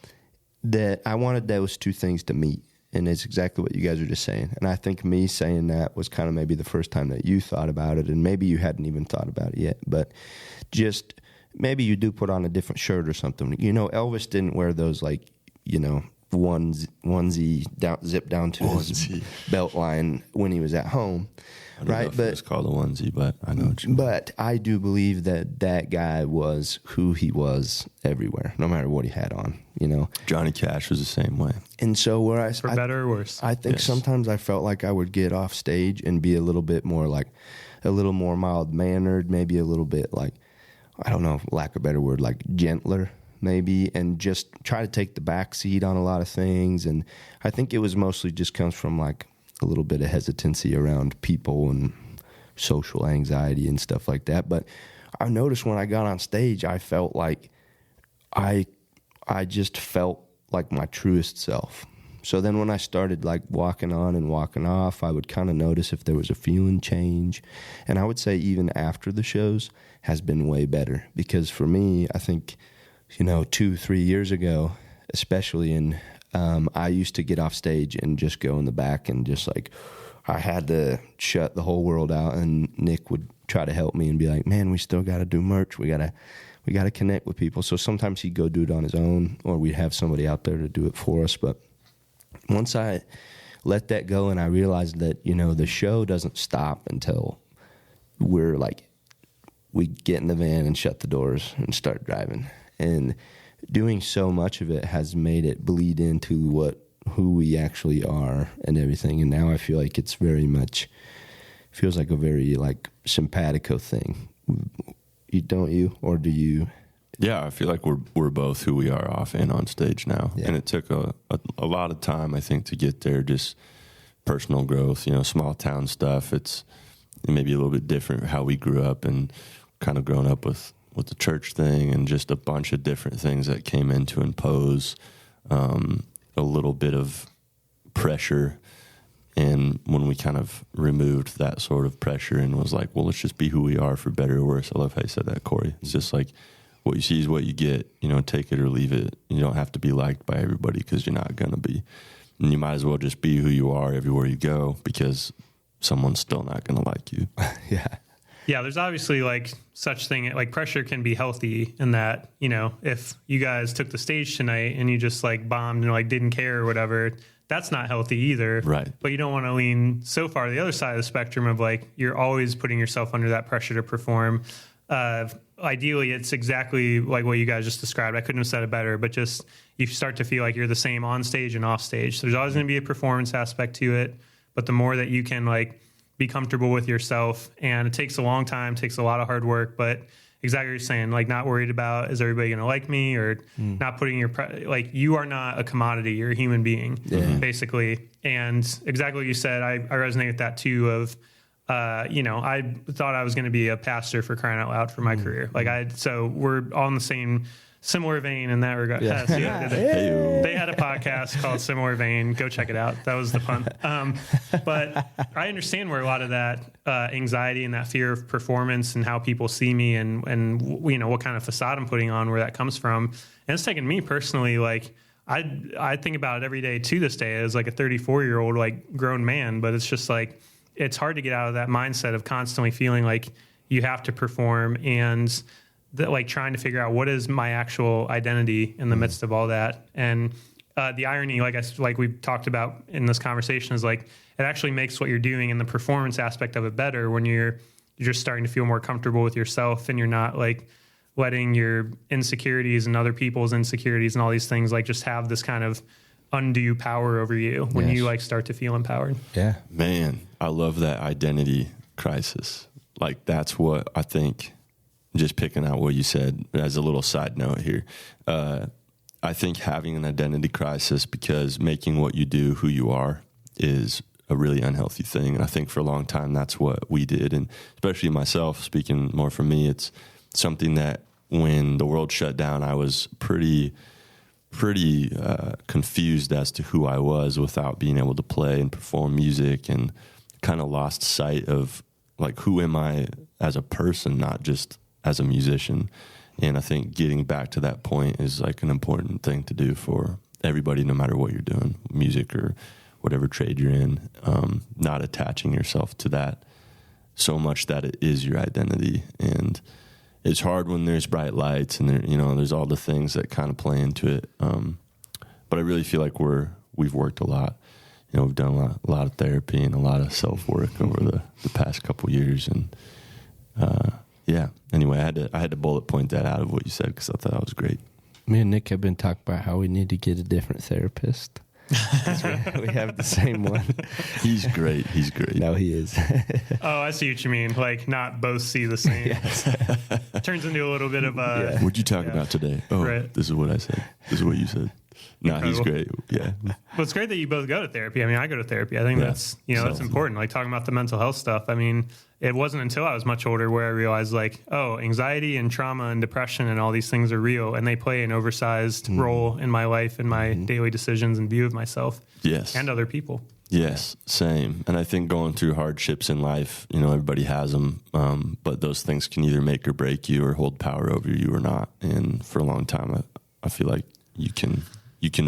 that I wanted those two things to meet. And it's exactly what you guys are just saying. And I think me saying that was kind of maybe the first time that you thought about it, and maybe you hadn't even thought about it yet, but just maybe you do put on a different shirt or something. Elvis didn't wear those onesie zip down to his belt line when he was at home. I don't know if it was called a onesie, but I know what you mean. But I do believe that guy was who he was everywhere, no matter what he had on, Johnny Cash was the same way. And so For better or worse. I think sometimes I felt like I would get off stage and be a little bit more like, a little more mild-mannered, maybe a little bit like, I don't know, lack of a better word, like gentler maybe, and just try to take the back seat on a lot of things. And I think it was mostly just comes from like a little bit of hesitancy around people and social anxiety and stuff like that. But I noticed when I got on stage, I felt like I just felt like my truest self. So then when I started like walking on and walking off, I would kind of notice if there was a feeling change. And I would say even after the shows has been way better, because for me, I think, 2-3 years ago, especially I used to get off stage and just go in the back and just like, I had to shut the whole world out, and Nick would try to help me and be like, man, we still got to do merch. We got to connect with people. So sometimes he'd go do it on his own, or we'd have somebody out there to do it for us. But once I let that go and I realized that, the show doesn't stop until we get in the van and shut the doors and start driving. And doing so much of it has made it bleed into who we actually are and everything. And now I feel like it's feels like a very like simpatico thing. Don't you? Or do you? Yeah, I feel like we're both who we are off and on stage now. Yeah. And it took a lot of time, I think, to get there, just personal growth, small town stuff. It's maybe a little bit different how we grew up, and kind of grown up with the church thing and just a bunch of different things that came in to impose a little bit of pressure. And when we kind of removed that sort of pressure and was like, well, let's just be who we are for better or worse. I love how you said that, Corey. It's just like, what you see is what you get, take it or leave it. You don't have to be liked by everybody, because you're not going to be. And you might as well just be who you are everywhere you go, because someone's still not going to like you. Yeah. Yeah, there's obviously like such thing, like pressure can be healthy in that, if you guys took the stage tonight and you just like bombed and like didn't care or whatever, that's not healthy either. Right. But you don't want to lean so far to the other side of the spectrum of like, you're always putting yourself under that pressure to perform. Ideally, it's exactly like what you guys just described. I couldn't have said it better, but just you start to feel like you're the same on stage and off stage. So there's always going to be a performance aspect to it. But the more that you can like be comfortable with yourself, and it takes a long time, takes a lot of hard work, but exactly what you're saying, like not worried about, is everybody going to like me, or not putting like you are not a commodity, you're a human being, basically. And exactly what you said, I resonate with that too of, I thought I was going to be a pastor, for crying out loud, for my career. So we're all in the same similar vein in that regard. Yeah. They had a podcast called Similar Vein. Go check it out. That was the pun. But I understand where a lot of that anxiety and that fear of performance and how people see me and what kind of facade I'm putting on, where that comes from. And it's taken me personally, like, I think about it every day to this day as like a 34-year-old, like grown man, but it's just like, it's hard to get out of that mindset of constantly feeling like you have to perform, and like trying to figure out what is my actual identity in the midst of all that. And the irony, like we've talked about in this conversation, is like it actually makes what you're doing and the performance aspect of it better when you're just starting to feel more comfortable with yourself, and you're not like letting your insecurities and other people's insecurities and all these things like just have this kind of undue power over you when you like start to feel empowered. Yeah, man, I love that identity crisis. Like that's what I think. Just picking out what you said as a little side note here, I think having an identity crisis, because making what you do who you are is a really unhealthy thing. And I think for a long time that's what we did, and especially myself, speaking more for me, it's something that when the world shut down, I was pretty confused as to who I was without being able to play and perform music, and kind of lost sight of like, who am I as a person, not just as a musician. And I think getting back to that point is like an important thing to do for everybody, no matter what you're doing, music or whatever trade you're in, not attaching yourself to that so much that it is your identity. And it's hard when there's bright lights and there's all the things that kind of play into it. But I really feel like we've worked a lot. We've done a lot of therapy and a lot of self-work over the past couple years. And, yeah. Anyway, I had to bullet point that out of what you said, because I thought that was great. Me and Nick have been talking about how we need to get a different therapist. We have the same one. He's great. No, he is. Oh, I see what you mean. Like not both see the same. Yes. Turns into a little bit of a... What'd you talk about today? Oh, right. This is what I said. This is what you said. No, he's great. Yeah. Well, it's great that you both go to therapy. I mean, I go to therapy. I think that's, that's important. Like talking about the mental health stuff. I mean, it wasn't until I was much older where I realized like, oh, anxiety and trauma and depression and all these things are real and they play an oversized role in my life and my daily decisions and view of myself. Yes. And other people. Yes, same. And I think going through hardships in life, everybody has them, but those things can either make or break you or hold power over you or not. And for a long time, I feel like you can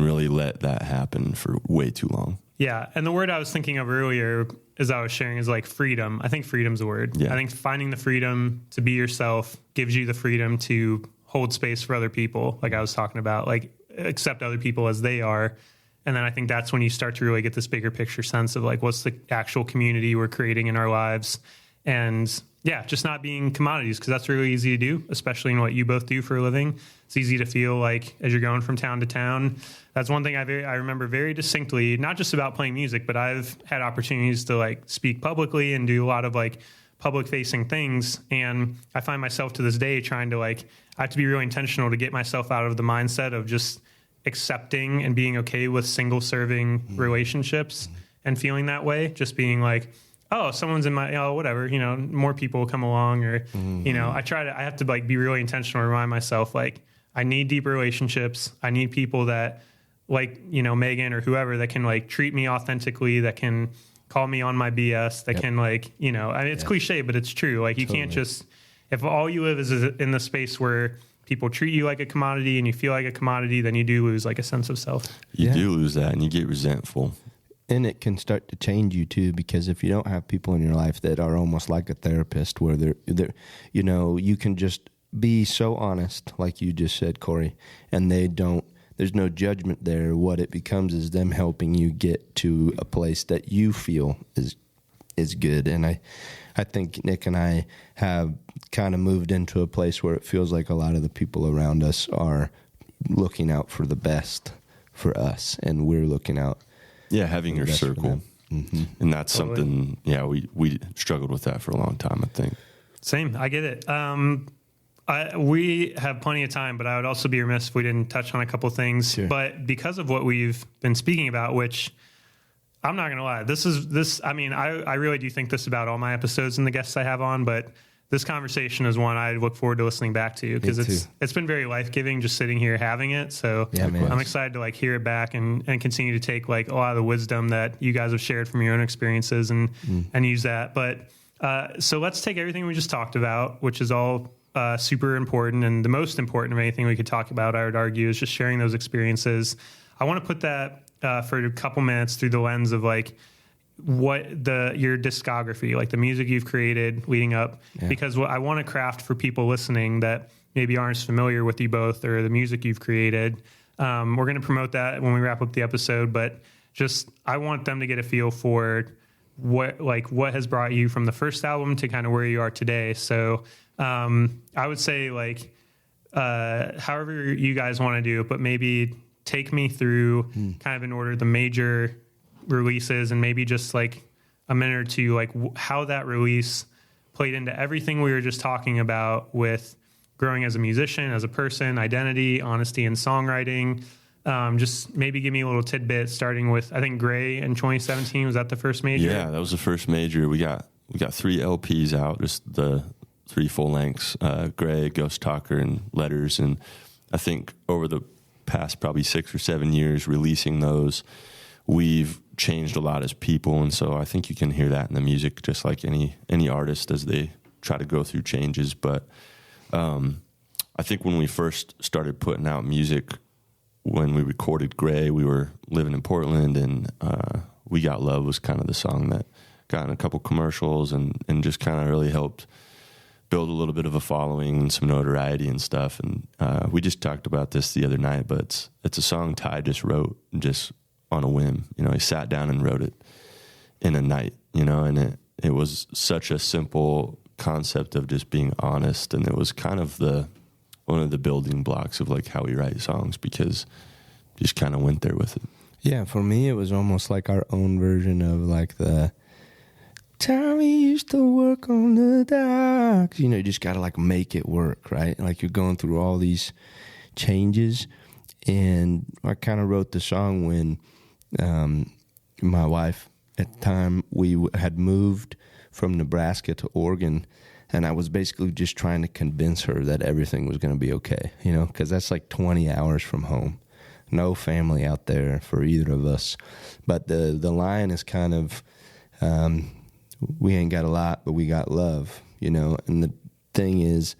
really let that happen for way too long. Yeah, and the word I was thinking of earlier as I was sharing is like freedom. I think freedom's a word. Yeah. I think finding the freedom to be yourself gives you the freedom to hold space for other people, like I was talking about, like accept other people as they are. And then I think that's when you start to really get this bigger picture sense of like what's the actual community we're creating in our lives. And yeah, just not being commodities, because that's really easy to do, especially in what you both do for a living. It's easy to feel like as you're going from town to town. That's one thing I remember very distinctly, not just about playing music, but I've had opportunities to like speak publicly and do a lot of like public facing things. And I find myself to this day trying to like, I have to be really intentional to get myself out of the mindset of just accepting and being okay with single serving relationships and feeling that way. Just being like, oh, someone's in my, whatever, more people will come along or, I have to like be really intentional and remind myself, like, I need deep relationships. I need people that like, Megan or whoever that can like treat me authentically, that can call me on my BS, that can like, I mean, it's cliche, but it's true. Like you can't just, if all you live is in the space where people treat you like a commodity and you feel like a commodity, then you do lose like a sense of self. You do lose that and you get resentful. And it can start to change you too, because if you don't have people in your life that are almost like a therapist, where they're you can just be so honest, like you just said, Corey, and there's no judgment there. What it becomes is them helping you get to a place that you feel is good. And I think Nick and I have kind of moved into a place where it feels like a lot of the people around us are looking out for the best for us, and we're looking out. Yeah, having your circle. And that's something, we struggled with that for a long time, I think. Same, I get it. We have plenty of time, but I would also be remiss if we didn't touch on a couple things. Sure. But because of what we've been speaking about, which I'm not going to lie, I really do think this about all my episodes and the guests I have on, but this conversation is one I look forward to listening back to, because it's been very life-giving just sitting here having it. So I'm excited to like hear it back and continue to take like a lot of the wisdom that you guys have shared from your own experiences and use that. But so let's take everything we just talked about, which is all super important, and the most important of anything we could talk about, I would argue, is just sharing those experiences. I want to put that for a couple minutes through the lens of like what your discography, like the music you've created leading up, because what I want to craft for people listening that maybe aren't as familiar with you both or the music you've created. We're going to promote that when we wrap up the episode, but just I want them to get a feel for what has brought you from the first album to kind of where you are today. So I would say like however you guys want to do it, but maybe take me through kind of in order the major releases, and maybe just like a minute or two, like how that release played into everything we were just talking about with growing as a musician, as a person, identity, honesty, and songwriting. Just maybe give me a little tidbit, starting with, I think Gray in 2017, was that the first major? Yeah, that was the first major. We got 3 LPs out, just the 3 full lengths, Gray, Ghost Talker, and Letters. And I think over the past probably 6 or 7 years releasing those, we've changed a lot as people. And so I think you can hear that in the music, just like any artist as they try to go through changes. But I think when we first started putting out music, when we recorded Gray, we were living in Portland, and We Got Love was kind of the song that got in a couple commercials and just kind of really helped build a little bit of a following and some notoriety and stuff. And we just talked about this the other night, but it's a song Ty just wrote just on a whim. He sat down and wrote it in a night, and it was such a simple concept of just being honest. And it was kind of one of the building blocks of like how we write songs, because just kind of went there with it. Yeah, for me, it was almost like our own version of like the time we used to work on the docks. You just got to like make it work, right? Like you're going through all these changes, And I kind of wrote the song when my wife at the time, we had moved from Nebraska to Oregon, and I was basically just trying to convince her that everything was going to be okay, you know, because that's like 20 hours from home. No family out there for either of us. But the line is kind of, we ain't got a lot, but we got love, you know. And the thing is,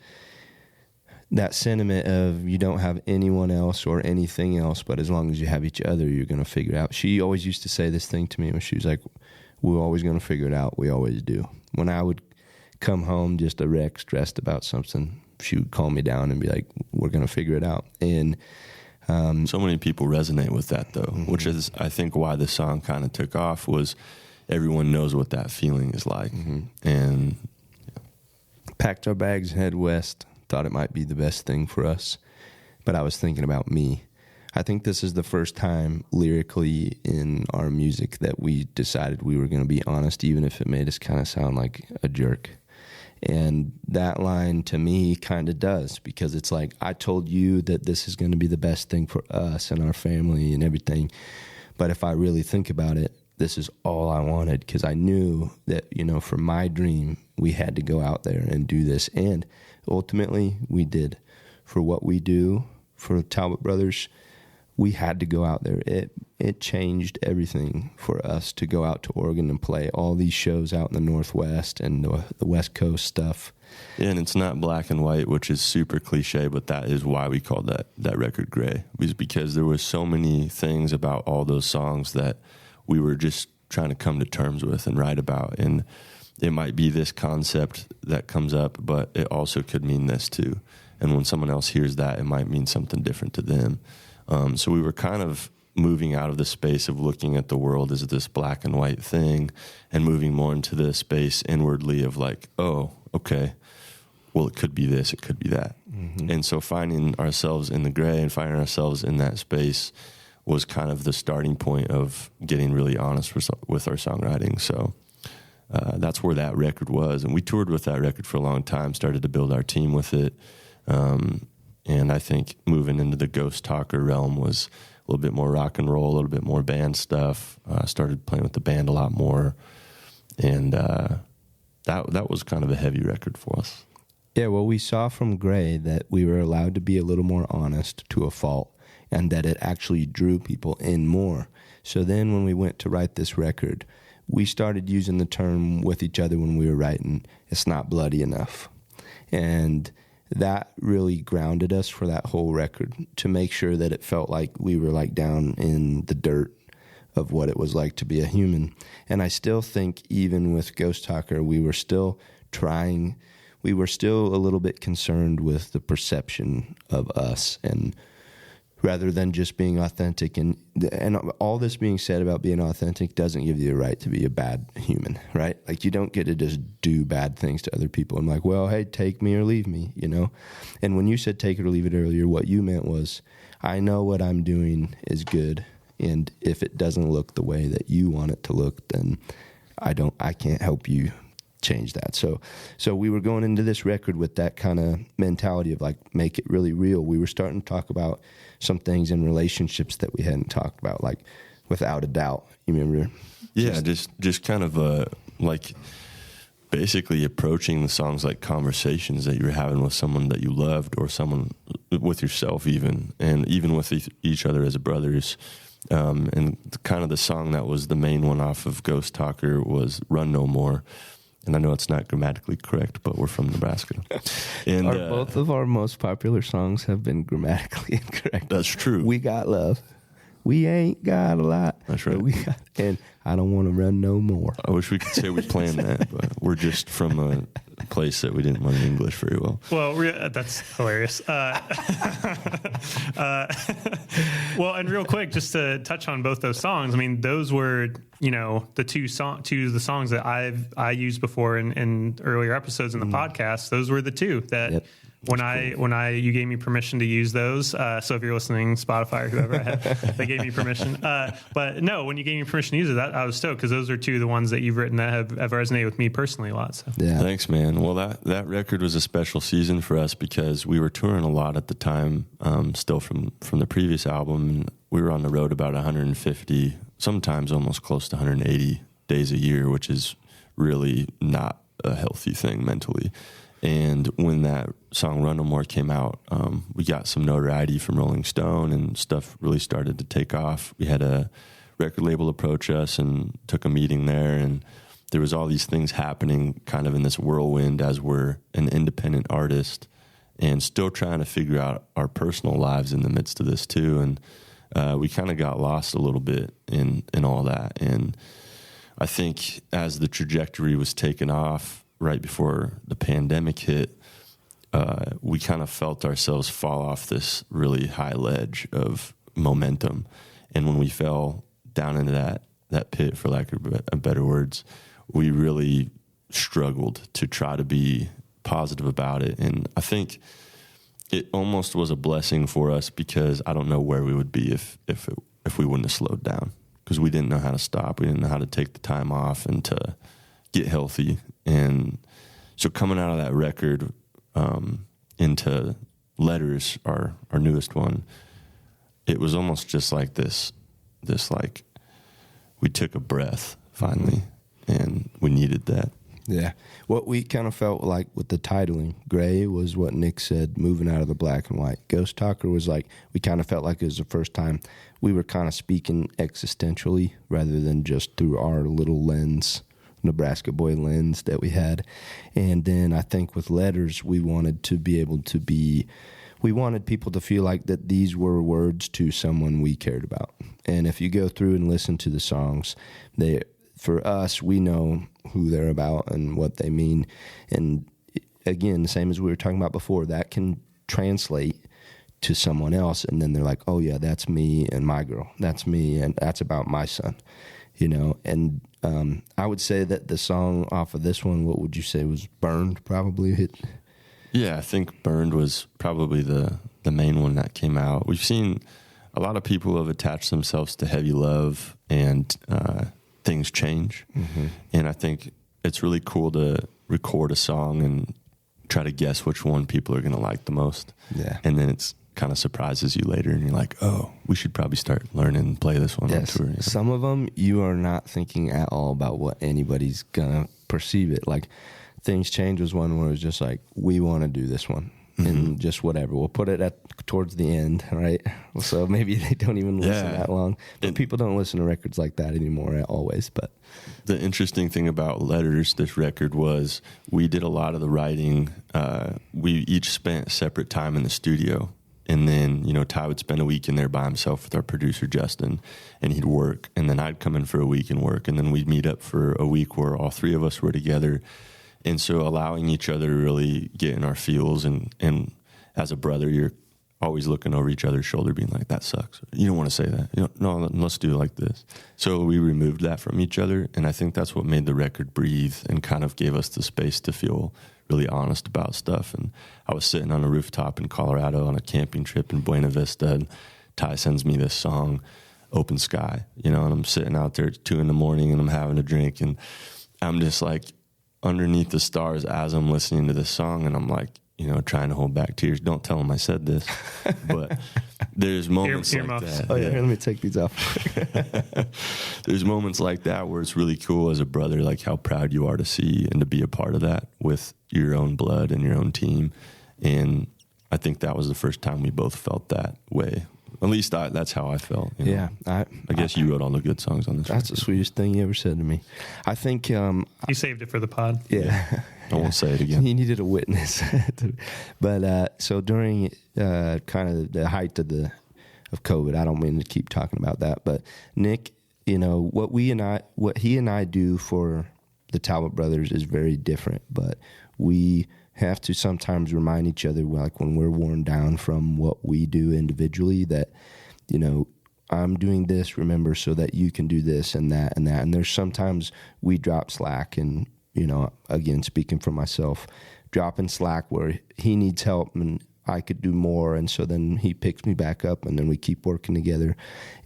that sentiment of you don't have anyone else or anything else, but as long as you have each other, you're going to figure it out. She always used to say this thing to me when she was like, we're always going to figure it out. We always do. When I would come home just a wreck, stressed about something, she would calm me down and be like, we're going to figure it out. And so many people resonate with that, though, which is, I think, why the song kind of took off, was everyone knows what that feeling is like. And packed our bags and head west. Thought it might be the best thing for us, but I was thinking about me. I think this is the first time lyrically in our music that we decided we were going to be honest, even if it made us kind of sound like a jerk. And that line to me kind of does, because it's like, I told you that this is going to be the best thing for us and our family and everything. But if I really think about it, this is all I wanted, because I knew that, you know, for my dream, we had to go out there and do this. And ultimately, we did. For what we do, for Talbott Brothers, we had to go out there. It changed everything for us to go out to Oregon and play all these shows out in the Northwest and the West Coast stuff. Yeah, and it's not black and white, which is super cliche, but that is why we called that record Gray. It was because there was so many things about all those songs that we were just trying to come to terms with and write about. And it might be this concept that comes up, but it also could mean this too. And when someone else hears that, it might mean something different to them. So we were kind of moving out of the space of looking at the world as this black and white thing and moving more into the space inwardly of like, oh, okay, well, it could be this, it could be that. And so finding ourselves in the gray and finding ourselves in that space was kind of the starting point of getting really honest with our songwriting. So that's where that record was. And we toured with that record for a long time, started to build our team with it. And I think moving into the Ghost Talker realm was a little bit more rock and roll, a little bit more band stuff. Started playing with the band a lot more. And that was kind of a heavy record for us. Yeah, well, we saw from Gray that we were allowed to be a little more honest to a fault, and that it actually drew people in more. So then when we went to write this record, we started using the term with each other when we were writing, it's not bloody enough. And that really grounded us for that whole record, to make sure that it felt like we were like down in the dirt of what it was like to be a human. And I still think even with Ghost Talker, we were still a little bit concerned with the perception of us, and rather than just being authentic. And all this being said about being authentic doesn't give you the right to be a bad human, right? Like, you don't get to just do bad things to other people. I'm like, well, hey, take me or leave me, you know? And when you said take it or leave it earlier, what you meant was, I know what I'm doing is good, and if it doesn't look the way that you want it to look, then I can't help you change that. So we were going into this record with that kind of mentality of like, make it really real. We were starting to talk about some things in relationships that we hadn't talked about, like Without a Doubt. You remember? Yeah, just kind of like basically approaching the songs like conversations that you were having with someone that you loved, or someone with yourself even, and even with each other as brothers. And kind of the song that was the main one off of Ghost Talker was Run No More. And I know it's not grammatically correct, but we're from Nebraska. And both of our most popular songs have been grammatically incorrect. That's true. We got love. We ain't got a lot. That's right. And I don't want to run no more. I wish we could say we planned that, but we're just from a place that we didn't learn English very well. Well, that's hilarious. Well, and real quick, just to touch on both those songs, I mean, those were, you know, two of the songs that I used before in earlier episodes in the podcast. Those were the two that You gave me permission to use those. So if you're listening, Spotify or whoever, they gave me permission. But no, when you gave me permission to use it, I was stoked because those are two of the ones that you've written that have resonated with me personally a lot. So. Yeah, thanks, man. Well, that record was a special season for us because we were touring a lot at the time, still from the previous album, and we were on the road about 150, sometimes almost close to 180 days a year, which is really not a healthy thing mentally. And when that song Run No More came out, we got some notoriety from Rolling Stone and stuff really started to take off. We had a record label approach us and took a meeting there, and there was all these things happening kind of in this whirlwind as we're an independent artist and still trying to figure out our personal lives in the midst of this too. And we kind of got lost a little bit in all that. And I think as the trajectory was taken off right before the pandemic hit, we kind of felt ourselves fall off this really high ledge of momentum. And when we fell down into that pit, for lack of better words, we really struggled to try to be positive about it. And I think it almost was a blessing for us because I don't know where we would be if we wouldn't have slowed down, because we didn't know how to stop. We didn't know how to take the time off and to get healthy. And so coming out of that record into Letters, our newest one, it was almost just like this like we took a breath finally, and we needed that. Yeah. What we kind of felt like with the titling, Gray was what Nick said, moving out of the black and white. Ghost Talker was like, we kind of felt like it was the first time we were kind of speaking existentially rather than just through our little lens, Nebraska boy lens that we had. And then I think with Letters, we wanted to be able to we wanted people to feel like that these were words to someone we cared about. And if you go through and listen to the songs, for us, we know who they're about and what they mean. And again, the same as we were talking about before, that can translate to someone else. And then they're like, oh yeah, that's me and my girl. That's me and that's about my son, And I would say that the song off of this one, what would you say was Burned probably? Yeah, I think Burned was probably the main one that came out. We've seen a lot of people have attached themselves to Heavy Love and things change. Mm-hmm. And I think it's really cool to record a song and try to guess which one people are going to like the most. Yeah. And then it's kind of surprises you later and you're like, oh, we should probably start learning and play this one on tour. Some of them you are not thinking at all about what anybody's going to perceive it. Like Things Change was one where it was just like, we want to do this one. And just whatever. We'll put it towards the end, right? So maybe they don't even listen that long. But people don't listen to records like that anymore always. But the interesting thing about Letters, this record, was we did a lot of the writing. We each spent separate time in the studio. And then, Ty would spend a week in there by himself with our producer, Justin, and he'd work. And then I'd come in for a week and work. And then we'd meet up for a week where all three of us were together. And so allowing each other to really get in our feels, and as a brother, you're always looking over each other's shoulder being like, that sucks. You don't want to say that. No, let's do it like this. So we removed that from each other, and I think that's what made the record breathe and kind of gave us the space to feel really honest about stuff. And I was sitting on a rooftop in Colorado on a camping trip in Buena Vista, and Ty sends me this song, Open Sky, and I'm sitting out there at 2 a.m. and I'm having a drink, and I'm just like, underneath the stars as I'm listening to this song, and I'm like, trying to hold back tears. Don't tell them I said this, but there's moments like that. Oh yeah, here, let me take these off. There's moments like that where it's really cool as a brother, like how proud you are to see and to be a part of that with your own blood and your own team. And I think that was the first time we both felt that way. At least that's how I felt. Yeah. I guess you wrote all the good songs on this That's record. The sweetest thing you ever said to me. I think... you saved it for the pod. Yeah. I won't say it again. He needed a witness. But so during kind of the height of COVID, I don't mean to keep talking about that, but Nick, what he and I do for the Talbott Brothers is very different, but we have to sometimes remind each other, like when we're worn down from what we do individually, that, I'm doing this, remember, so that you can do this and that and that. And there's sometimes we drop slack and, again, speaking for myself, dropping slack where he needs help and I could do more. And so then he picks me back up and then we keep working together.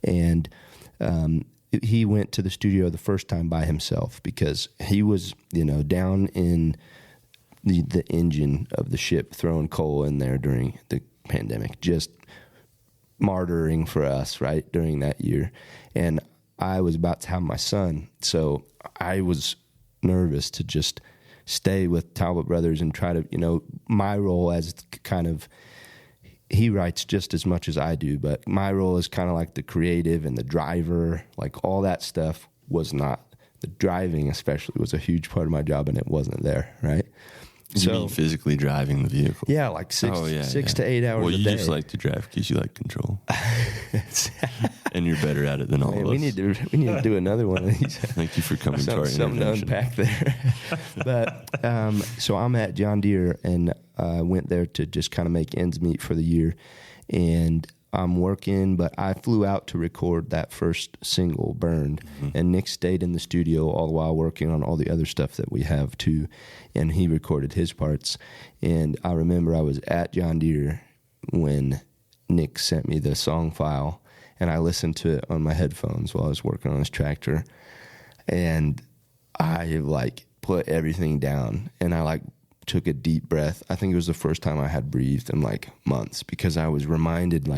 And he went to the studio the first time by himself because he was, down in the engine of the ship, throwing coal in there during the pandemic, just martyring for us, right, during that year. And I was about to have my son, so I was nervous to just stay with Talbott Brothers and try to, my role as kind of, he writes just as much as I do, but my role is kind of like the creative and the driver, like all that stuff was not, the driving especially was a huge part of my job and it wasn't there, right? You mean physically driving the vehicle? Yeah, like 6 to 8 hours a day. Well, you just like to drive because you like control. And you're better at it than all of us. We need to do another one of these. Thank you for coming to our something intervention. to unpack there. But so I'm at John Deere and went there to just kind of make ends meet for the year. And I'm working, but I flew out to record that first single, Burned, and Nick stayed in the studio all the while working on all the other stuff that we have too, and he recorded his parts. And I remember I was at John Deere when Nick sent me the song file, and I listened to it on my headphones while I was working on his tractor, and I put everything down, and I took a deep breath. I think it was the first time I had breathed in months because I was reminded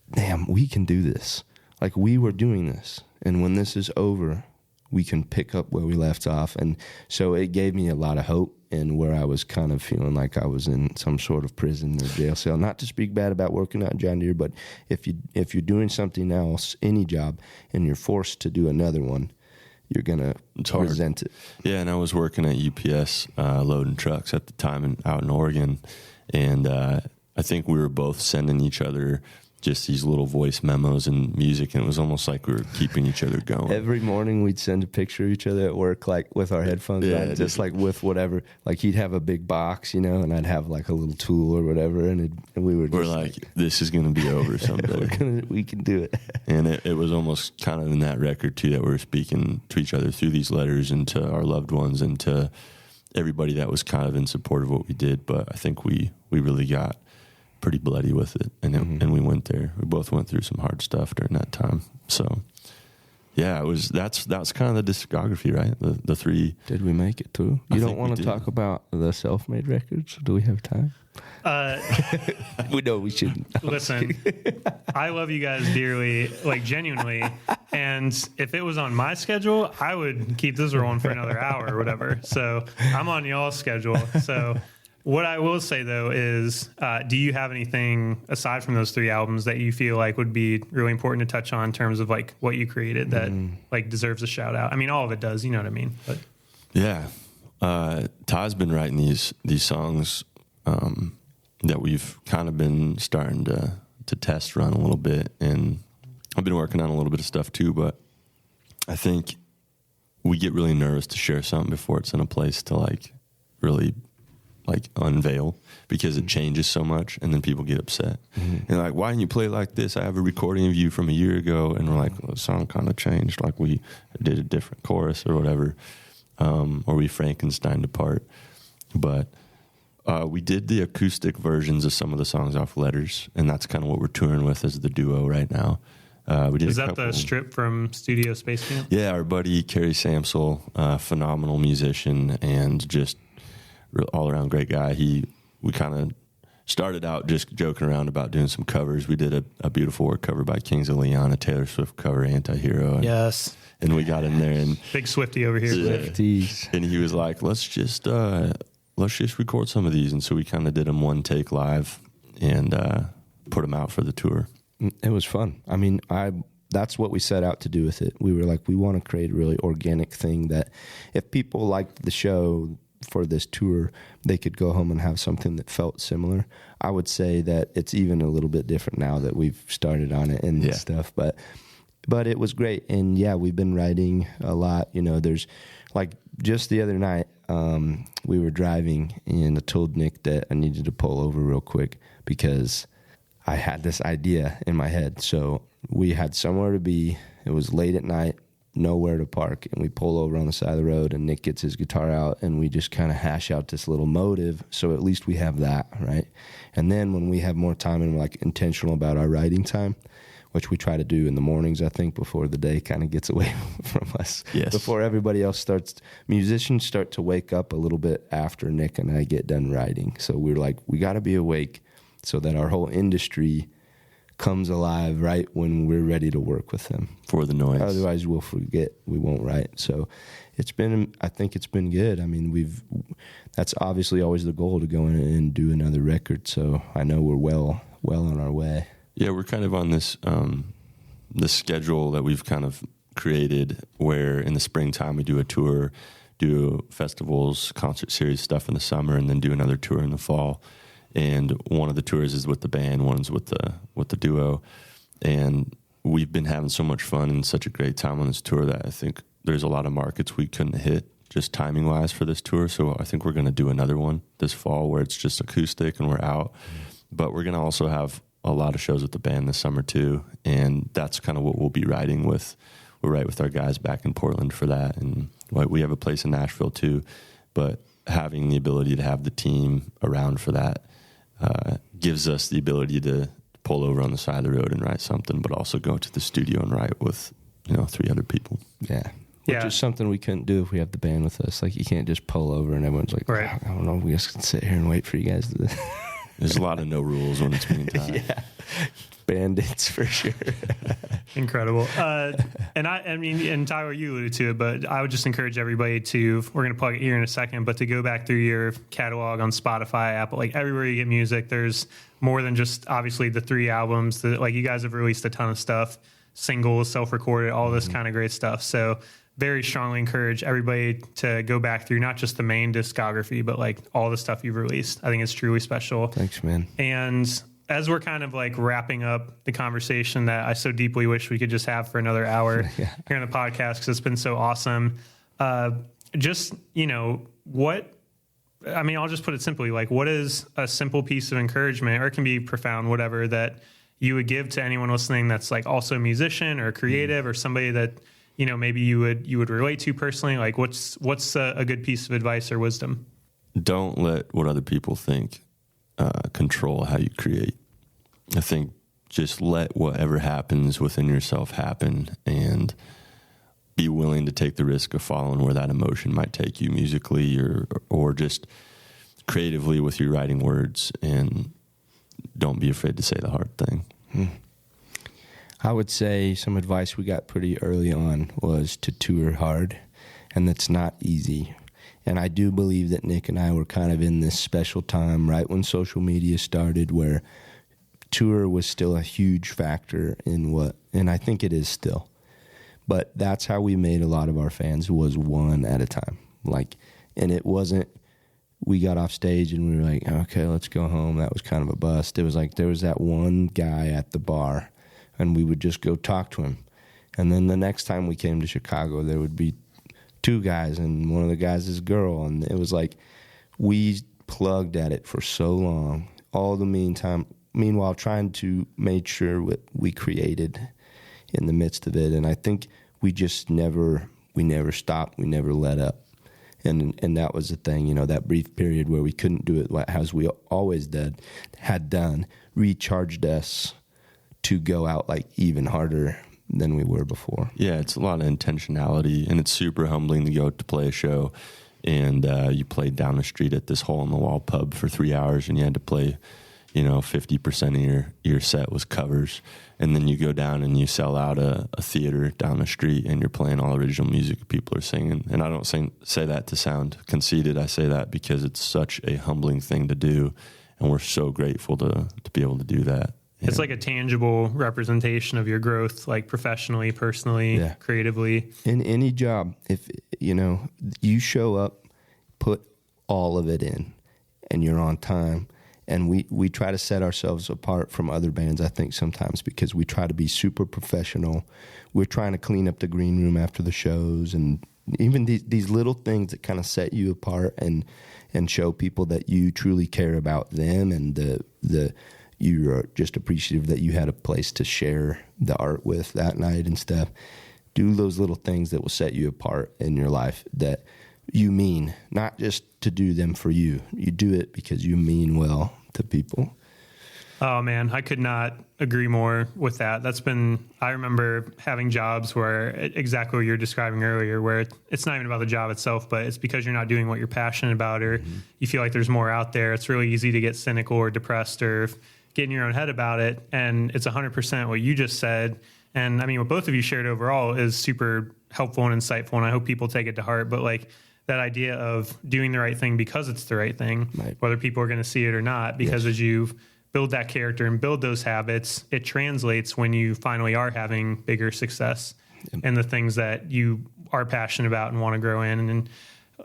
damn, we can do this. We were doing this. And when this is over, we can pick up where we left off. And so it gave me a lot of hope and where I was kind of feeling like I was in some sort of prison or jail cell. Not to speak bad about working out in John Deere, but if you're doing something else, any job, and you're forced to do another one, you're going to resent it. Yeah, and I was working at UPS loading trucks at the time out in Oregon, and I think we were both sending each other just these little voice memos and music, and it was almost like we were keeping each other going. Every morning we'd send a picture of each other at work, with our headphones on, just with whatever. He'd have a big box, and I'd have a little tool or whatever, and we're this is going to be over someday. we can do it. And it was almost kind of in that record too that we were speaking to each other through these letters and to our loved ones and to everybody that was kind of in support of what we did. But I think we really got pretty bloody with it, and we went there. We both went through some hard stuff during that time. So, yeah, that's kind of the discography, right? The three. Did we make it through? You don't want to talk about the self-made records? Do we have time? We know we shouldn't. Listen, I love you guys dearly, genuinely. And if it was on my schedule, I would keep this rolling for another hour or whatever. So I'm on y'all's schedule. So. What I will say, though, is do you have anything aside from those three albums that you feel would be really important to touch on in terms of what you created that deserves a shout out? I mean, all of it does, you know what I mean? But yeah, Ty's been writing these songs that we've kind of been starting to test run a little bit, and I've been working on a little bit of stuff too. But I think we get really nervous to share something before it's in a place to really unveil because it changes so much, and then people get upset. And why didn't you play it like this? I have a recording of you from a year ago, and we're well, the song kind of changed. We did a different chorus or whatever, or we Frankensteined apart. But we did the acoustic versions of some of the songs off Letters, and that's kind of what we're touring with as the duo right now. Is that the strip from Studio Space Camp? Yeah, our buddy Kerry Samsel, phenomenal musician and just all around great guy. We kind of started out just joking around about doing some covers. We did a beautiful work cover by Kings of Leon, a Taylor Swift cover, Anti-Hero. Yes. And we got in there and big Swiftie over here. Swifties. And he was like, let's just record some of these. And so we kind of did them one take live and put them out for the tour. It was fun. I mean, that's what we set out to do with it. We were we want to create a really organic thing that if people liked the show for this tour, they could go home and have something that felt similar. I would say that it's even a little bit different now that we've started on it and stuff, but it was great. And yeah, we've been writing a lot. There's just the other night, we were driving and I told Nick that I needed to pull over real quick because I had this idea in my head. So we had somewhere to be. It was late at night. nowhere to park, and we pull over on the side of the road, and Nick gets his guitar out, and we just kind of hash out this little motive, so at least we have that, right? And then when we have more time and we're like intentional about our writing time, which we try to do in the mornings, I think, before the day kind of gets away from us. Yes. Before everybody else starts, musicians start to wake up a little bit after Nick and I get done writing. So we're like, we got to be awake so that our whole industry comes alive right when we're ready to work with them. For the noise. Otherwise, we'll forget. We won't write. So I think it's been good. I mean, that's obviously always the goal, to go in and do another record. So I know we're well on our way. Yeah, we're kind of on this schedule that we've kind of created, where in the springtime we do a tour, do festivals, concert series stuff in the summer, and then do another tour in the fall. And one of the tours is with the band, one's with the duo. And we've been having so much fun and such a great time on this tour that I think there's a lot of markets we couldn't hit just timing wise for this tour. So I think we're going to do another one this fall where it's just acoustic and we're out. But we're going to also have a lot of shows with the band this summer too, and that's kind of what we'll be writing with. We'll write with our guys back in Portland for that, and we have a place in Nashville too. But having the ability to have the team around for that gives us the ability to pull over on the side of the road and write something, but also go to the studio and write with 3 other people. Yeah. Which is something we couldn't do if we have the band with us. Like, you can't just pull over and everyone's like, right. I don't know, we just can sit here and wait for you guys to There's a lot of no rules when it's me and Ty. Yeah, bandits for sure. Incredible. And I mean, and Tyler, you alluded to it, but I would just encourage everybody we're going to plug it here in a second, but to go back through your catalog on Spotify, Apple, like everywhere you get music, there's more than just obviously the 3 albums. Like, you guys have released a ton of stuff, singles, self-recorded, all this kind of great stuff. So very strongly encourage everybody to go back through not just the main discography, but like all the stuff you've released. I think it's truly special. Thanks, man. And as we're kind of like wrapping up the conversation that I so deeply wish we could just have for another hour here on the podcast, because it's been so awesome. I'll just put it simply, like, what is a simple piece of encouragement, or it can be profound, whatever, that you would give to anyone listening that's like also a musician or creative or somebody that, maybe you would relate to personally? Like, what's a good piece of advice or wisdom? Don't let what other people think control how you create. I think just let whatever happens within yourself happen, and be willing to take the risk of following where that emotion might take you musically or just creatively with your writing words, and don't be afraid to say the hard thing. I would say some advice we got pretty early on was to tour hard, and that's not easy. And I do believe that Nick and I were kind of in this special time right when social media started, where tour was still a huge factor and I think it is still. But that's how we made a lot of our fans, was one at a time. And it wasn't, we got off stage and we were like, okay, let's go home. That was kind of a bust. It was like there was that one guy at the bar, and we would just go talk to him. And then the next time we came to Chicago, there would be 2 guys, and one of the guys is a girl. And it was like we plugged at it for so long, meanwhile trying to make sure what we created in the midst of it. And I think we never stopped, we never let up. And that was the thing, that brief period where we couldn't do it as we always had done, recharged us to go out like even harder than we were before. Yeah, it's a lot of intentionality, and it's super humbling to go to play a show, and you played down the street at this hole-in-the-wall pub for 3 hours, and you had to play, 50% of your set was covers, and then you go down and you sell out a theater down the street, and you're playing all original music people are singing. And I don't say that to sound conceited. I say that because it's such a humbling thing to do, and we're so grateful to be able to do that. It's like a tangible representation of your growth, like professionally, personally, creatively. In any job, if you show up, put all of it in, and you're on time. And we try to set ourselves apart from other bands, I think, sometimes, because we try to be super professional. We're trying to clean up the green room after the shows, and even these little things that kind of set you apart and show people that you truly care about them, and you're just appreciative that you had a place to share the art with that night and stuff. Do those little things that will set you apart in your life that you mean, not just to do them for you. You do it because you mean well to people. Oh man, I could not agree more with that. I remember having jobs where exactly what you're describing earlier, where it's not even about the job itself, but it's because you're not doing what you're passionate about, or you feel like there's more out there. It's really easy to get cynical or depressed or get in your own head about it. And it's 100% what you just said. And I mean, what both of you shared overall is super helpful and insightful. And I hope people take it to heart. But like that idea of doing the right thing because it's the right thing, whether people are going to see it or not, because as you build that character and build those habits, it translates when you finally are having bigger success in the things that you are passionate about and want to grow in. And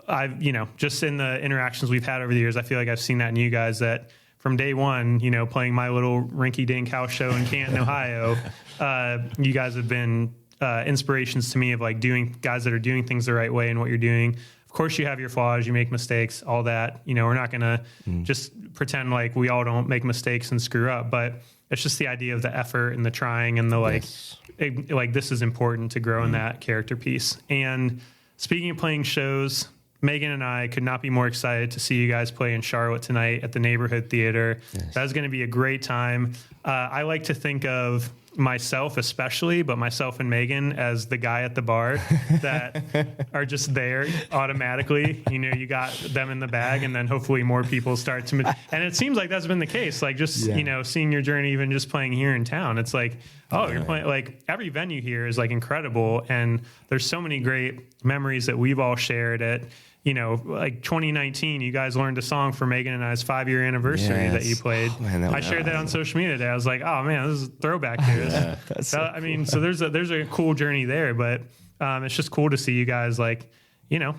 I've, just in the interactions we've had over the years, I feel like I've seen that in you guys, that from day one, playing my little rinky-dink house show in Canton, Ohio, you guys have been inspirations to me of like guys that are doing things the right way and what you're doing. Of course, you have your flaws, you make mistakes, all that. We're not going to just pretend like we all don't make mistakes and screw up, but it's just the idea of the effort and the trying and the like this is important to grow in that character piece. And speaking of playing shows, Megan and I could not be more excited to see you guys play in Charlotte tonight at the Neighborhood Theater. Yes. That's going to be a great time. I like to think of myself especially, but myself and Megan as the guy at the bar that are just there automatically. You got them in the bag, and then hopefully more people start to... And it seems like that's been the case. Like just, seeing your journey, even just playing here in town, it's like, you're playing... Like every venue here is like incredible, and there's so many great memories that we've all shared at... like 2019, you guys learned a song for Megan and I's 5-year anniversary that you played. Oh, man, I shared that on social media today. I was like, oh man, this is a throwback to this. So there's a cool journey there, but it's just cool to see you guys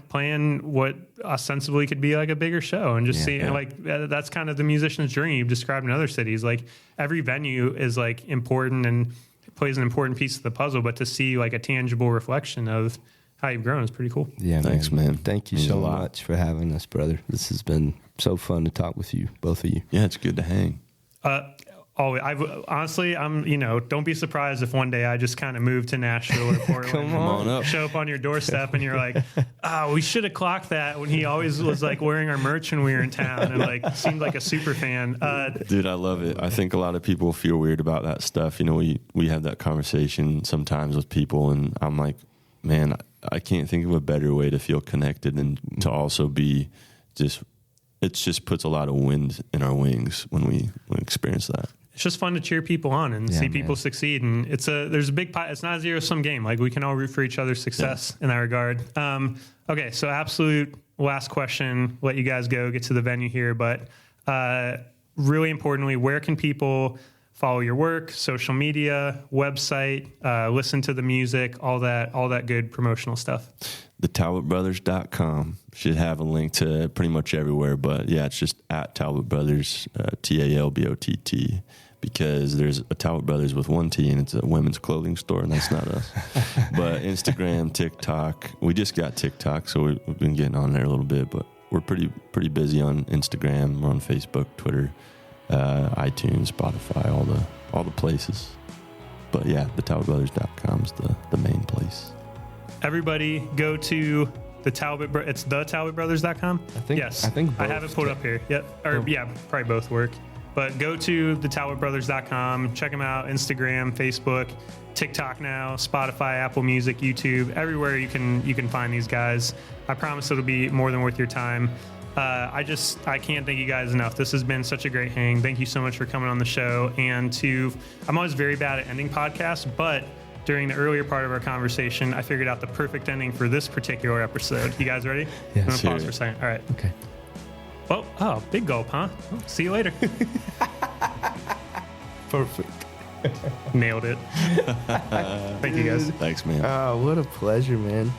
playing what ostensibly could be like a bigger show, and just seeing that's kind of the musician's journey you've described in other cities. Like every venue is like important and plays an important piece of the puzzle, but to see like a tangible reflection of how you've grown is pretty cool. Yeah, thanks, man. Thank you so much for having us, brother. This has been so fun to talk with you, both of you. Yeah, it's good to hang. Honestly, don't be surprised if one day I just kind of move to Nashville or Portland. Come on up. Show up on your doorstep and you're like, we should have clocked that when he always was like wearing our merch when we were in town and like seemed like a super fan. Dude, I love it. I think a lot of people feel weird about that stuff. We have that conversation sometimes with people, and I'm like, man, I can't think of a better way to feel connected and to also be it just puts a lot of wind in our wings when we experience that. It's just fun to cheer people on and see people succeed. And there's a big pie. It's not a zero-sum game. Like we can all root for each other's success in that regard. Okay. So absolute last question, let you guys go, get to the venue here. But really importantly, where can people follow your work, social media, website, listen to the music, all that good promotional stuff? The TalbottBrothers.com should have a link to pretty much everywhere, but it's just at Talbott Brothers, TALBOTT, because there's a Talbott Brothers with one T, and it's a women's clothing store, and that's not us. But Instagram, TikTok, we just got TikTok, so we've been getting on there a little bit, but we're pretty busy on Instagram. We're on Facebook, Twitter, iTunes, Spotify, all the places. But the TalbottBrothers.com is the main place. Everybody go to the Talbott. It's the TalbottBrothers.com. Yes. I think both. I have it pulled up here. Yep. Probably both work. But go to the TalbottBrothers.com. Check them out. Instagram, Facebook, TikTok now, Spotify, Apple Music, YouTube, everywhere you can find these guys. I promise it'll be more than worth your time. I can't thank you guys enough. This has been such a great hang. Thank you so much for coming on the show. And I'm always very bad at ending podcasts, but during the earlier part of our conversation, I figured out the perfect ending for this particular episode. You guys ready? Yeah. I'm going to pause for a second. All right. Okay. Oh, big gulp, huh? Well, see you later. Perfect. Nailed it. Thank you guys. Thanks, man. Oh, what a pleasure, man.